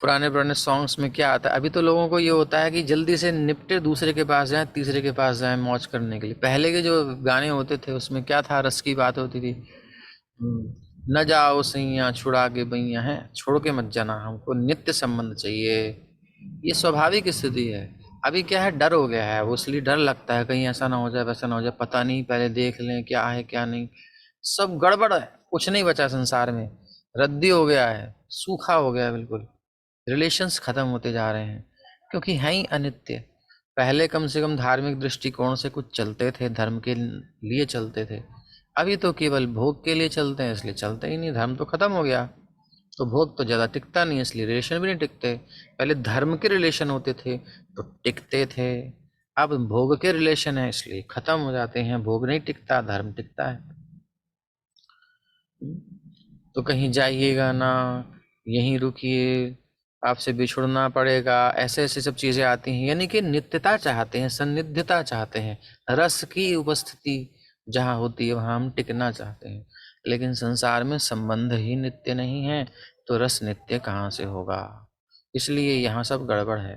पुराने पुराने सॉन्ग्स में क्या आता है, अभी तो लोगों को ये होता है कि जल्दी से निपटे, दूसरे के पास जाए, तीसरे के पास जाए मौज करने के लिए। पहले के जो गाने होते थे उसमें क्या था, रस की बात होती थी। न जाओ सैया छुड़ा के बैया, है छोड़ के मत जाना, हमको नित्य संबंध चाहिए। ये स्वाभाविक स्थिति है। अभी क्या है, डर हो गया है, वो इसलिए डर लगता है कहीं ऐसा ना हो जाए, वैसा ना हो जाए, पता नहीं, पहले देख लें क्या है क्या नहीं। सब गड़बड़ है, कुछ नहीं बचा संसार में, रद्दी हो गया है, सूखा हो गया है बिल्कुल। रिलेशंस खत्म होते जा रहे हैं क्योंकि हैं ही अनित्य। पहले कम से कम धार्मिक दृष्टिकोण से कुछ चलते थे, धर्म के लिए चलते थे। अभी तो केवल भोग के लिए चलते हैं, इसलिए चलते ही नहीं, धर्म तो खत्म हो गया। तो भोग तो ज़्यादा टिकता नहीं, इसलिए रिलेशन भी नहीं टिकते। पहले धर्म के रिलेशन होते थे तो टिकते थे, अब भोग के रिलेशन है इसलिए खत्म हो जाते हैं। भोग नहीं टिकता, धर्म टिकता है। तो कहीं जाइएगा ना, यहीं रुकिए, आपसे बिछुड़ना पड़ेगा, ऐसे ऐसे सब चीजें आती हैं। यानी कि नित्यता चाहते हैं, सन्निध्यता चाहते हैं, रस की उपस्थिति जहाँ होती है वहां हम टिकना चाहते हैं। लेकिन संसार में संबंध ही नित्य नहीं है तो रस नित्य कहाँ से होगा। इसलिए यहाँ सब गड़बड़ है।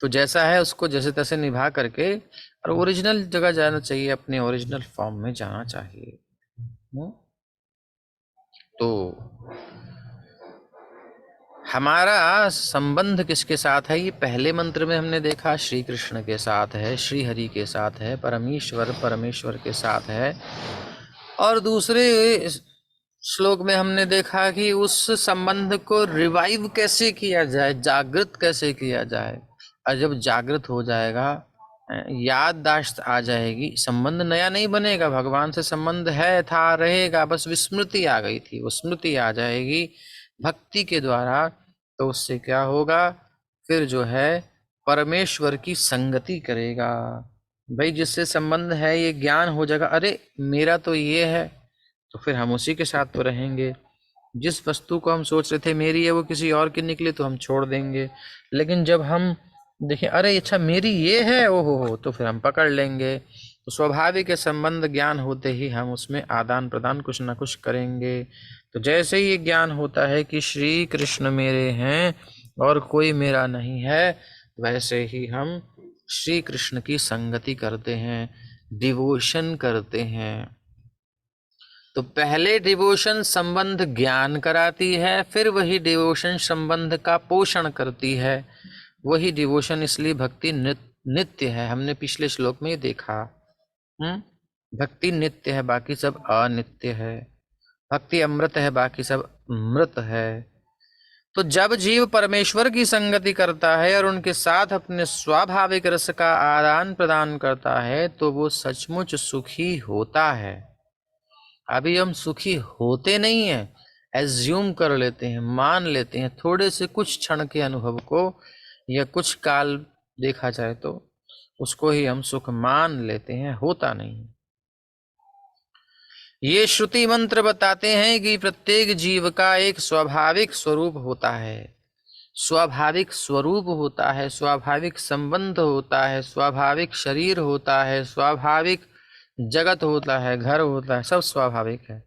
तो जैसा है उसको जैसे तैसे निभा करके और ओरिजिनल जगह जाना चाहिए, अपने ओरिजिनल फॉर्म में जाना चाहिए। तो हमारा संबंध किसके साथ है, ये पहले मंत्र में हमने देखा श्री कृष्ण के साथ है, श्री हरि के साथ है, परमेश्वर परमेश्वर के साथ है। और दूसरे श्लोक में हमने देखा कि उस संबंध को रिवाइव कैसे किया जाए, जागृत कैसे किया जाए। और जब जागृत हो जाएगा, याददाश्त आ जाएगी, संबंध नया नहीं बनेगा, भगवान से संबंध है, था, रहेगा, बस विस्मृति आ गई थी, वो स्मृति आ जाएगी। भक्ति के द्वारा तो उससे क्या होगा, फिर जो है परमेश्वर की संगति करेगा। भाई जिससे संबंध है ये ज्ञान हो जाएगा, अरे मेरा तो ये है, तो फिर हम उसी के साथ तो रहेंगे। जिस वस्तु को हम सोच रहे थे मेरी है वो किसी और की निकले तो हम छोड़ देंगे। लेकिन जब हम देखें अरे अच्छा मेरी ये है, ओहो हो, तो फिर हम पकड़ लेंगे। तो स्वाभाविक है, संबंध ज्ञान होते ही हम उसमें आदान प्रदान कुछ ना कुछ करेंगे। तो जैसे ही ये ज्ञान होता है कि श्री कृष्ण मेरे हैं और कोई मेरा नहीं है, वैसे ही हम श्री कृष्ण की संगति करते हैं, डिवोशन करते हैं। तो पहले डिवोशन संबंध ज्ञान कराती है, फिर वही डिवोशन संबंध का पोषण करती है। वही डिवोशन, इसलिए भक्ति नित्य है। हमने पिछले श्लोक में ही देखा। भक्ति नित्य है, बाकी सब अनित्य है। भक्ति अमृत है, बाकी सब मृत है। तो जब जीव परमेश्वर की संगति करता है और उनके साथ अपने स्वाभाविक रस का आदान प्रदान करता है, तो वो सचमुच सुखी होता है। अभी हम सुखी होते नहीं हैं, एज्यूम कर लेते हैं, मान लेते हैं थोड़े से कुछ क्षण के अनुभव को, या कुछ काल देखा जाए तो उसको ही हम सुख मान लेते हैं, होता नहीं। ये श्रुति मंत्र बताते हैं कि प्रत्येक जीव का एक स्वाभाविक स्वरूप होता है, स्वाभाविक स्वरूप होता है, स्वाभाविक संबंध होता है, स्वाभाविक शरीर होता है, स्वाभाविक जगत होता है, घर होता है, सब स्वाभाविक है।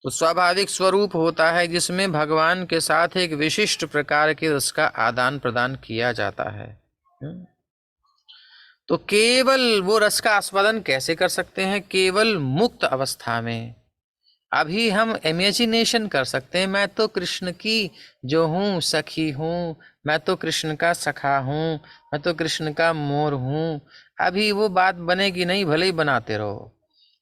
तो स्वाभाविक स्वरूप होता है जिसमें भगवान के साथ एक विशिष्ट प्रकार के रस का आदान प्रदान किया जाता है। तो केवल वो रस का आस्वादन कैसे कर सकते हैं? केवल मुक्त अवस्था में। अभी हम इमेजिनेशन कर सकते हैं, मैं तो कृष्ण की जो हूँ सखी हूँ, मैं तो कृष्ण का सखा हूँ, मैं तो कृष्ण का मोर हूँ। अभी वो बात बनेगी नहीं, भले ही बनाते रहो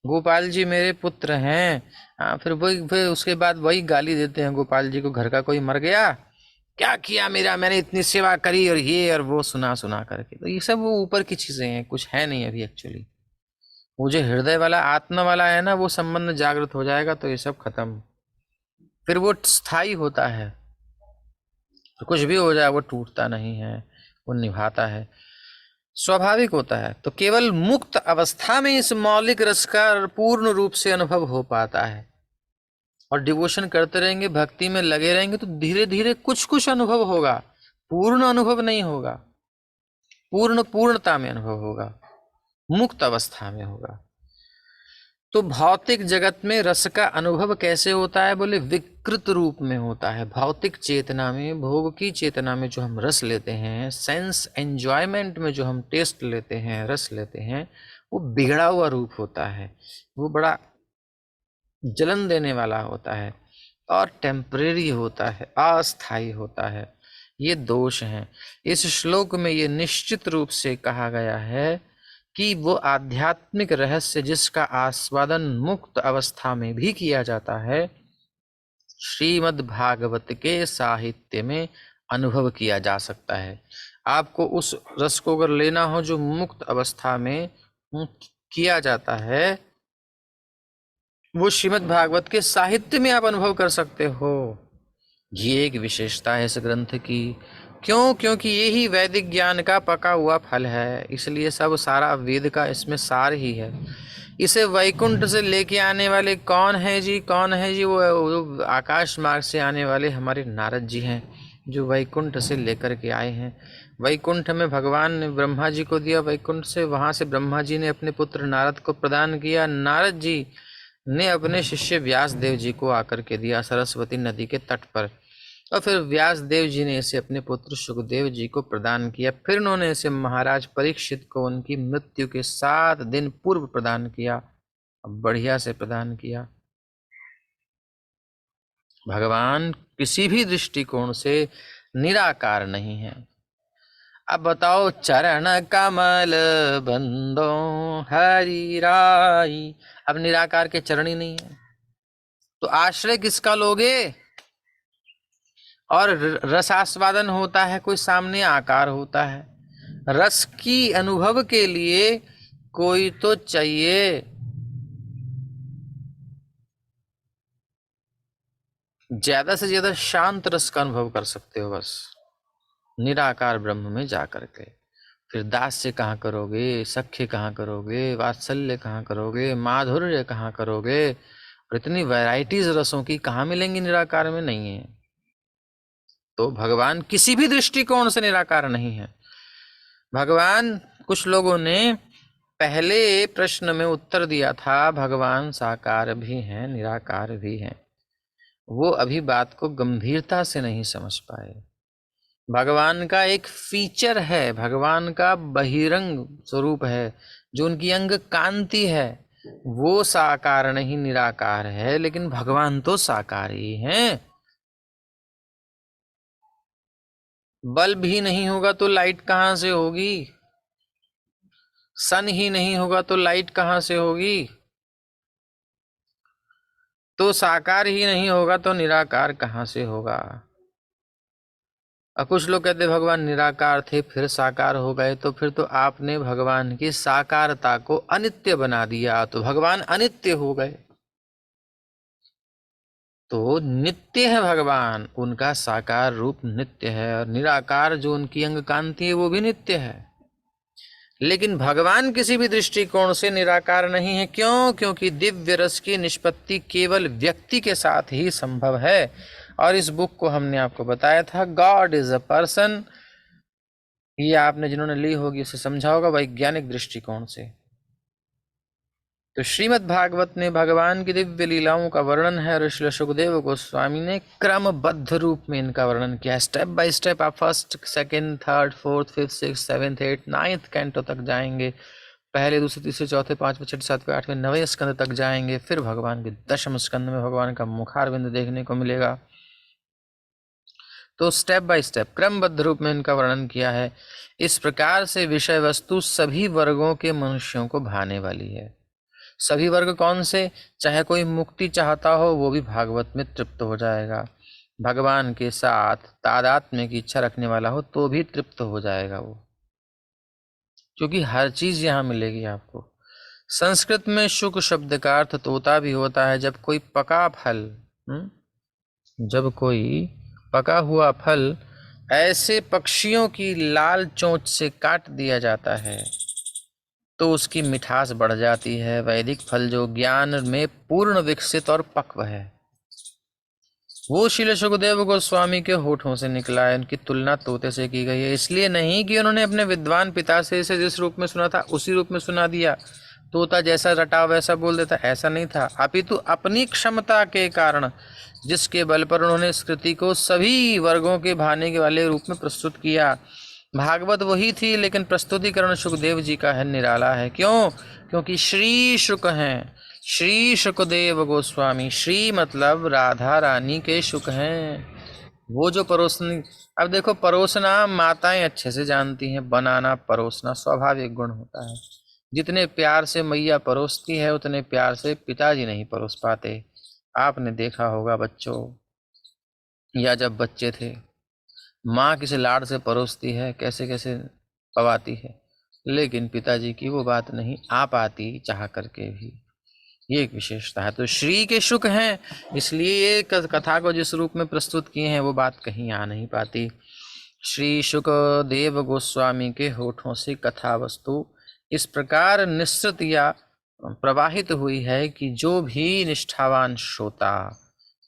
गोपाल जी मेरे पुत्र हैं। फिर उसके बाद वही गाली देते हैं गोपाल जी को, घर का कोई मर गया, क्या किया मेरा, मैंने इतनी सेवा करी और ये और वो सुना सुना करके। तो ये सब वो ऊपर की चीजें हैं, कुछ है नहीं अभी एक्चुअली। वो जो हृदय वाला आत्मा वाला है ना, वो संबंध जागृत हो जाएगा तो ये सब खत्म। फिर वो स्थायी होता है, तो कुछ भी हो जाए वो टूटता नहीं है, वो निभाता है, स्वाभाविक होता है। तो केवल मुक्त अवस्था में इस मौलिक रस का पूर्ण रूप से अनुभव हो पाता है। और डिवोशन करते रहेंगे, भक्ति में लगे रहेंगे, तो धीरे धीरे कुछ कुछ अनुभव होगा, पूर्ण अनुभव नहीं होगा, पूर्णता में अनुभव होगा, मुक्त अवस्था में होगा। तो भौतिक जगत में रस का अनुभव कैसे होता है? बोले विकृत रूप में होता है। भौतिक चेतना में, भोग की चेतना में जो हम रस लेते हैं, सेंस एंजॉयमेंट में जो हम टेस्ट लेते हैं, रस लेते हैं, वो बिगड़ा हुआ रूप होता है, वो बड़ा जलन देने वाला होता है और टेम्परेरी होता है, अस्थाई होता है। ये दोष हैं। इस श्लोक में ये निश्चित रूप से कहा गया है कि वो आध्यात्मिक रहस्य जिसका आस्वादन मुक्त अवस्था में भी किया जाता है, श्रीमद् भागवत के साहित्य में अनुभव किया जा सकता है। आपको उस रस को अगर लेना हो जो मुक्त अवस्था में किया जाता है, वो श्रीमद् भागवत के साहित्य में आप अनुभव कर सकते हो। ये एक विशेषता है इस ग्रंथ की। क्यों? क्योंकि ये ही वैदिक ज्ञान का पका हुआ फल है, इसलिए सब सारा वेद का इसमें सार ही है। इसे वैकुंठ से लेके आने वाले कौन है जी? कौन है जी? वो आकाश मार्ग से आने वाले हमारे नारद जी हैं, जो वैकुंठ से लेकर के आए हैं। वैकुंठ में भगवान ने ब्रह्मा जी को दिया, वैकुंठ से वहां से ब्रह्मा जी ने अपने पुत्र नारद को प्रदान किया, नारद जी ने अपने शिष्य व्यास देव जी को आकर के दिया सरस्वती नदी के तट पर, और फिर व्यास देव जी ने इसे अपने पुत्र सुखदेव जी को प्रदान किया। फिर उन्होंने इसे महाराज परीक्षित को उनकी मृत्यु के 7 दिन पूर्व प्रदान किया, बढ़िया से प्रदान किया। भगवान किसी भी दृष्टिकोण से निराकार नहीं है। अब बताओ, चरण कमल बंदो हरि राई, अब निराकार के चरण ही नहीं है तो आश्रय किसका लोगे? और रसास्वादन होता है, कोई सामने आकार होता है, रस की अनुभव के लिए कोई तो चाहिए। ज्यादा से ज्यादा शांत रस का अनुभव कर सकते हो बस निराकार ब्रह्म में जा करके। फिर दास्य कहाँ करोगे, सख्य कहाँ करोगे, वात्सल्य कहाँ करोगे, माधुर्य कहाँ करोगे, और इतनी वैरायटीज रसों की कहाँ मिलेंगी, निराकार में नहीं है। तो भगवान किसी भी दृष्टिकोण से निराकार नहीं है। भगवान, कुछ लोगों ने पहले प्रश्न में उत्तर दिया था भगवान साकार भी हैं निराकार भी हैं, वो अभी बात को गंभीरता से नहीं समझ पाए। भगवान का एक फीचर है, भगवान का बहिरंग स्वरूप है, जो उनकी अंग कांति है, वो साकार नहीं निराकार है, लेकिन भगवान तो साकार ही हैं। बल्ब ही नहीं होगा तो लाइट कहाँ से होगी, सन ही नहीं होगा तो लाइट कहाँ से होगी, तो साकार ही नहीं होगा तो निराकार कहाँ से होगा। और कुछ लोग कहते भगवान निराकार थे फिर साकार हो गए, तो फिर तो आपने भगवान की साकारता को अनित्य बना दिया, तो भगवान अनित्य हो गए। तो नित्य है भगवान, उनका साकार रूप नित्य है, और निराकार जो उनकी अंग कांति है वो भी नित्य है। लेकिन भगवान किसी भी दृष्टिकोण से निराकार नहीं है। क्यों? क्योंकि दिव्य रस की निष्पत्ति केवल व्यक्ति के साथ ही संभव है। और इस बुक को हमने आपको बताया था, गॉड इज अ पर्सन। ये आपने जिन्होंने ली होगी उसे समझा होगा वैज्ञानिक दृष्टिकोण से। तो श्रीमद् भागवत में भगवान की दिव्य लीलाओं का वर्णन है, और श्री सुखदेव गोस्वामी ने क्रमबद्ध रूप में इनका वर्णन किया है। स्टेप बाय स्टेप आप first, second, third, fourth, fifth, six, seventh, eight, ninth canto तक जाएंगे, पहले, दूसरे, तीसरे, चौथे, पांचवें, छठे, सातवें, आठवें, नवें स्कंद तक जाएंगे, फिर भगवान के दशम स्कंद में भगवान का मुखारविंद देखने को मिलेगा। तो स्टेप बाय स्टेप क्रमबद्ध रूप में इनका वर्णन किया है। इस प्रकार से विषय वस्तु सभी वर्गों के मनुष्यों को भाने वाली है। सभी वर्ग कौन से? चाहे कोई मुक्ति चाहता हो वो भी भागवत में तृप्त हो जाएगा, भगवान के साथ तादात्म्य की इच्छा रखने वाला हो तो भी तृप्त हो जाएगा वो, क्योंकि हर चीज यहाँ मिलेगी आपको। संस्कृत में शुक शब्द का अर्थ तोता भी होता है। जब कोई पका फल, जब कोई पका हुआ फल ऐसे पक्षियों की लाल चोंच से काट दिया जाता है तो उसकी मिठास बढ़ जाती है। वैदिक फल जो ज्ञान में पूर्ण विकसित और पक्व है, वो श्रील सुखदेव गोस्वामी के होठों से निकला है। उनकी तुलना तोते से की गई है, इसलिए नहीं कि उन्होंने अपने विद्वान पिता से इसे जिस रूप में सुना था उसी रूप में सुना दिया, तोता जैसा रटा वैसा बोल देता, ऐसा नहीं था। अपितु अपनी क्षमता के कारण जिसके बल पर उन्होंने स्कृति को सभी वर्गों के भाने के वाले रूप में प्रस्तुत किया। भागवत वही थी, लेकिन प्रस्तुतिकरण सुखदेव जी का है, निराला है। क्यों? क्योंकि श्री शुक हैं, श्री शुकदेव गोस्वामी। श्री मतलब राधा रानी के शुक हैं, वो जो परोसनी। अब देखो, परोसना माताएं अच्छे से जानती हैं, बनाना परोसना स्वाभाविक गुण होता है। जितने प्यार से मैया परोसती है उतने प्यार से पिताजी नहीं परोस पाते। आपने देखा होगा बच्चों, या जब बच्चे थे, माँ किसे लाड़ से परोसती है, कैसे कैसे पवाती है, लेकिन पिताजी की वो बात नहीं आ पाती चाह करके भी। ये एक विशेषता है। तो श्री के शुक हैं, इसलिए ये कथा को जिस रूप में प्रस्तुत किए हैं वो बात कहीं आ नहीं पाती। श्री शुक देव गोस्वामी के होठों से कथा वस्तु इस प्रकार निश्चित या प्रवाहित हुई है कि जो भी निष्ठावान श्रोता,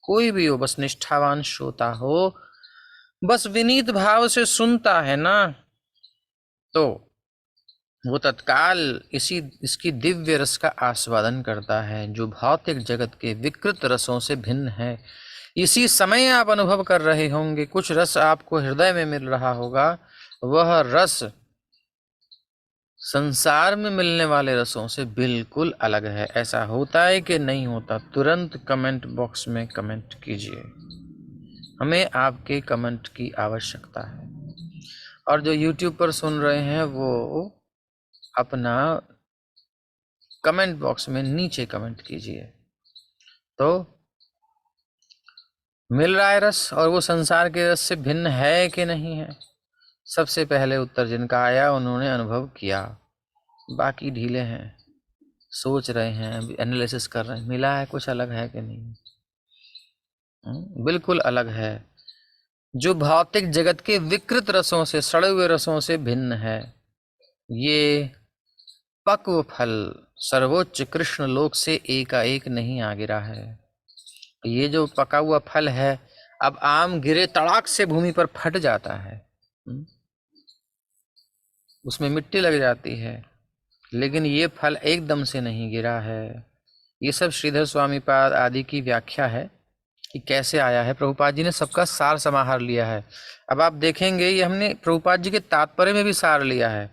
कोई भी हो, बस निष्ठावान श्रोता हो, बस विनीत भाव से सुनता है ना, तो वो तत्काल इसकी दिव्य रस का आस्वादन करता है, जो भौतिक जगत के विकृत रसों से भिन्न है। इसी समय आप अनुभव कर रहे होंगे, कुछ रस आपको हृदय में मिल रहा होगा, वह रस संसार में मिलने वाले रसों से बिल्कुल अलग है। ऐसा होता है कि नहीं होता? तुरंत कमेंट बॉक्स में कमेंट कीजिए, हमें आपके कमेंट की आवश्यकता है। और जो YouTube पर सुन रहे हैं वो अपना कमेंट बॉक्स में नीचे कमेंट कीजिए। तो मिल रहा है रस, और वो संसार के रस से भिन्न है कि नहीं है? सबसे पहले उत्तर जिनका आया उन्होंने अनुभव किया, बाकी ढीले हैं, सोच रहे हैं, एनालिसिस कर रहे हैं, मिला है कुछ अलग है कि नहीं। बिल्कुल अलग है, जो भौतिक जगत के विकृत रसों से, सड़े हुए रसों से भिन्न है। ये पक्व फल सर्वोच्च कृष्ण लोक से एकाएक नहीं आ गिरा है। ये जो पका हुआ फल है, अब आम गिरे तड़ाक से भूमि पर फट जाता है, उसमें मिट्टी लग जाती है, लेकिन ये फल एकदम से नहीं गिरा है। ये सब श्रीधर स्वामी पाद आदि की व्याख्या है कि कैसे आया है। प्रभुपाद जी ने सबका सार समाहार लिया है। अब आप देखेंगे, ये हमने प्रभुपाद जी के तात्पर्य में भी सार लिया है,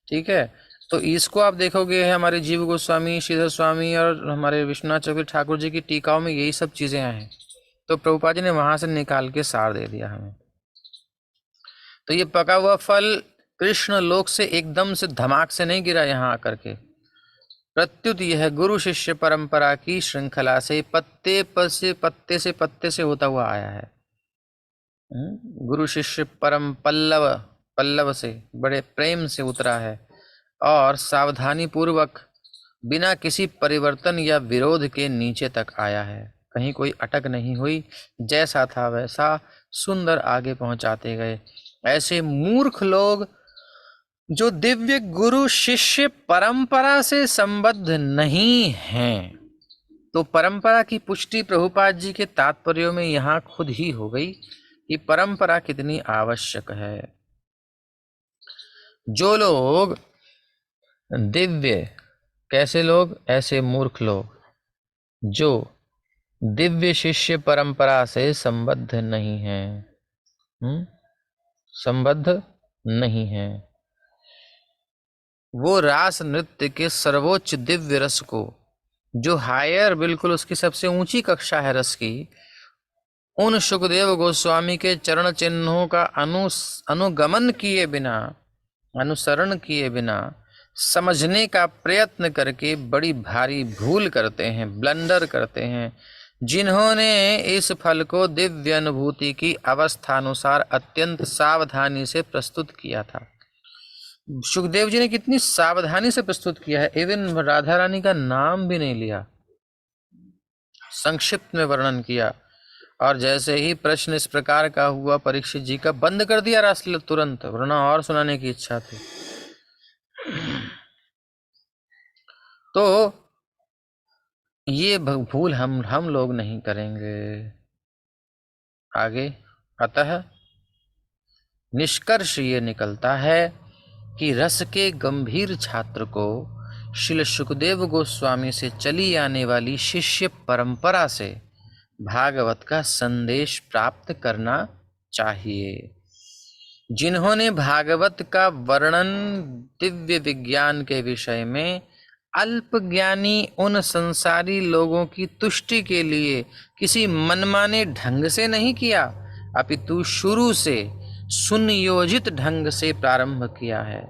ठीक है। तो इसको आप देखोगे, हमारे जीव गोस्वामी, श्रीधर स्वामी और हमारे विश्वनाथ चक्रवर्ती ठाकुर जी की टीकाओं में यही सब चीजें हैं। तो प्रभुपाद जी ने वहां से निकाल के सार दे दिया हमें। तो ये पका हुआ फल कृष्ण लोक से एकदम से धमाक से नहीं गिरा यहाँ आकर के, प्रत्युत यह गुरु शिष्य परंपरा की श्रृंखला से पत्ते से होता हुआ आया है। गुरु शिष्य परम पल्लव, पल्लव से बड़े प्रेम से उतरा है और सावधानी पूर्वक बिना किसी परिवर्तन या विरोध के नीचे तक आया है। कहीं कोई अटक नहीं हुई, जैसा था वैसा सुंदर आगे पहुंचाते गए। ऐसे मूर्ख लोग जो दिव्य गुरु शिष्य परंपरा से संबद्ध नहीं हैं, तो परंपरा की पुष्टि प्रभुपाद जी के तात्पर्यों में यहाँ खुद ही हो गई कि परंपरा कितनी आवश्यक है। जो लोग दिव्य, कैसे लोग? ऐसे मूर्ख लोग जो दिव्य शिष्य परंपरा से संबद्ध नहीं हैं, संबद्ध नहीं हैं, वो रास नृत्य के सर्वोच्च दिव्य रस को, जो हायर, बिल्कुल उसकी सबसे ऊंची कक्षा है रस की, उन सुखदेव गोस्वामी के चरण चिन्हों का अनुगमन किए बिना, अनुसरण किए बिना समझने का प्रयत्न करके बड़ी भारी भूल करते हैं, ब्लंडर करते हैं। जिन्होंने इस फल को दिव्य अनुभूति की अवस्थानुसार अत्यंत सावधानी से प्रस्तुत किया था। सुखदेव जी ने कितनी सावधानी से प्रस्तुत किया है, इवन राधा रानी का नाम भी नहीं लिया, संक्षिप्त में वर्णन किया। और जैसे ही प्रश्न इस प्रकार का हुआ, परीक्षित जी का बंद कर दिया रासलीला तुरंत, वरना और सुनाने की इच्छा थी। तो ये भूल हम लोग नहीं करेंगे आगे। अतः निष्कर्ष ये निकलता है कि रस के गंभीर छात्र को श्रील सुखदेव गोस्वामी से चली आने वाली शिष्य परंपरा से भागवत का संदेश प्राप्त करना चाहिए। जिन्होंने भागवत का वर्णन दिव्य विज्ञान के विषय में अल्प ज्ञानी उन संसारी लोगों की तुष्टि के लिए किसी मनमाने ढंग से नहीं किया, अपितु शुरू से सुनियोजित ढंग से प्रारंभ किया है।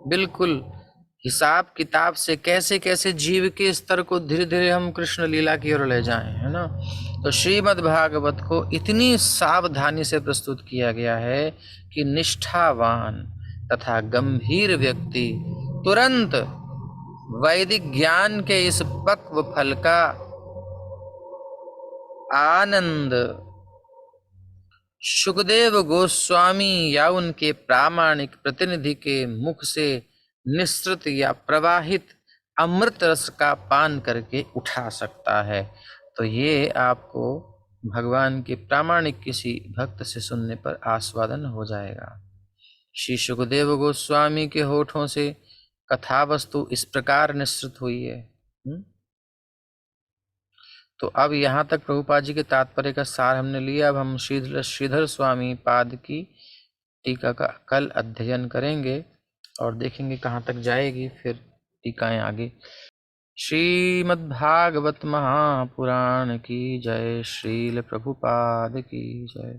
बिल्कुल हिसाब किताब से कैसे कैसे जीव के स्तर को धीरे धीरे हम कृष्ण लीला की ओर ले जाएं, है ना। तो श्रीमद् भागवत को इतनी सावधानी से प्रस्तुत किया गया है कि निष्ठावान तथा गंभीर व्यक्ति तुरंत वैदिक ज्ञान के इस पक्व फल का आनंद सुखदेव गोस्वामी या उनके प्रामाणिक प्रतिनिधि के मुख से निस्तृत या प्रवाहित अमृत रस का पान करके उठा सकता है। तो ये आपको भगवान के प्रामाणिक किसी भक्त से सुनने पर आस्वादन हो जाएगा। श्री सुखदेव गोस्वामी के होठों से कथा वस्तु इस प्रकार निस्तृत हुई है। तो अब यहाँ तक प्रभुपाद जी के तात्पर्य का सार हमने लिया। अब हम श्रीधर स्वामी पाद की टीका का कल अध्ययन करेंगे और देखेंगे कहाँ तक जाएगी फिर टीकाएं आगे। श्रीमद्भागवत महापुराण की जय, श्रील प्रभुपाद की जय।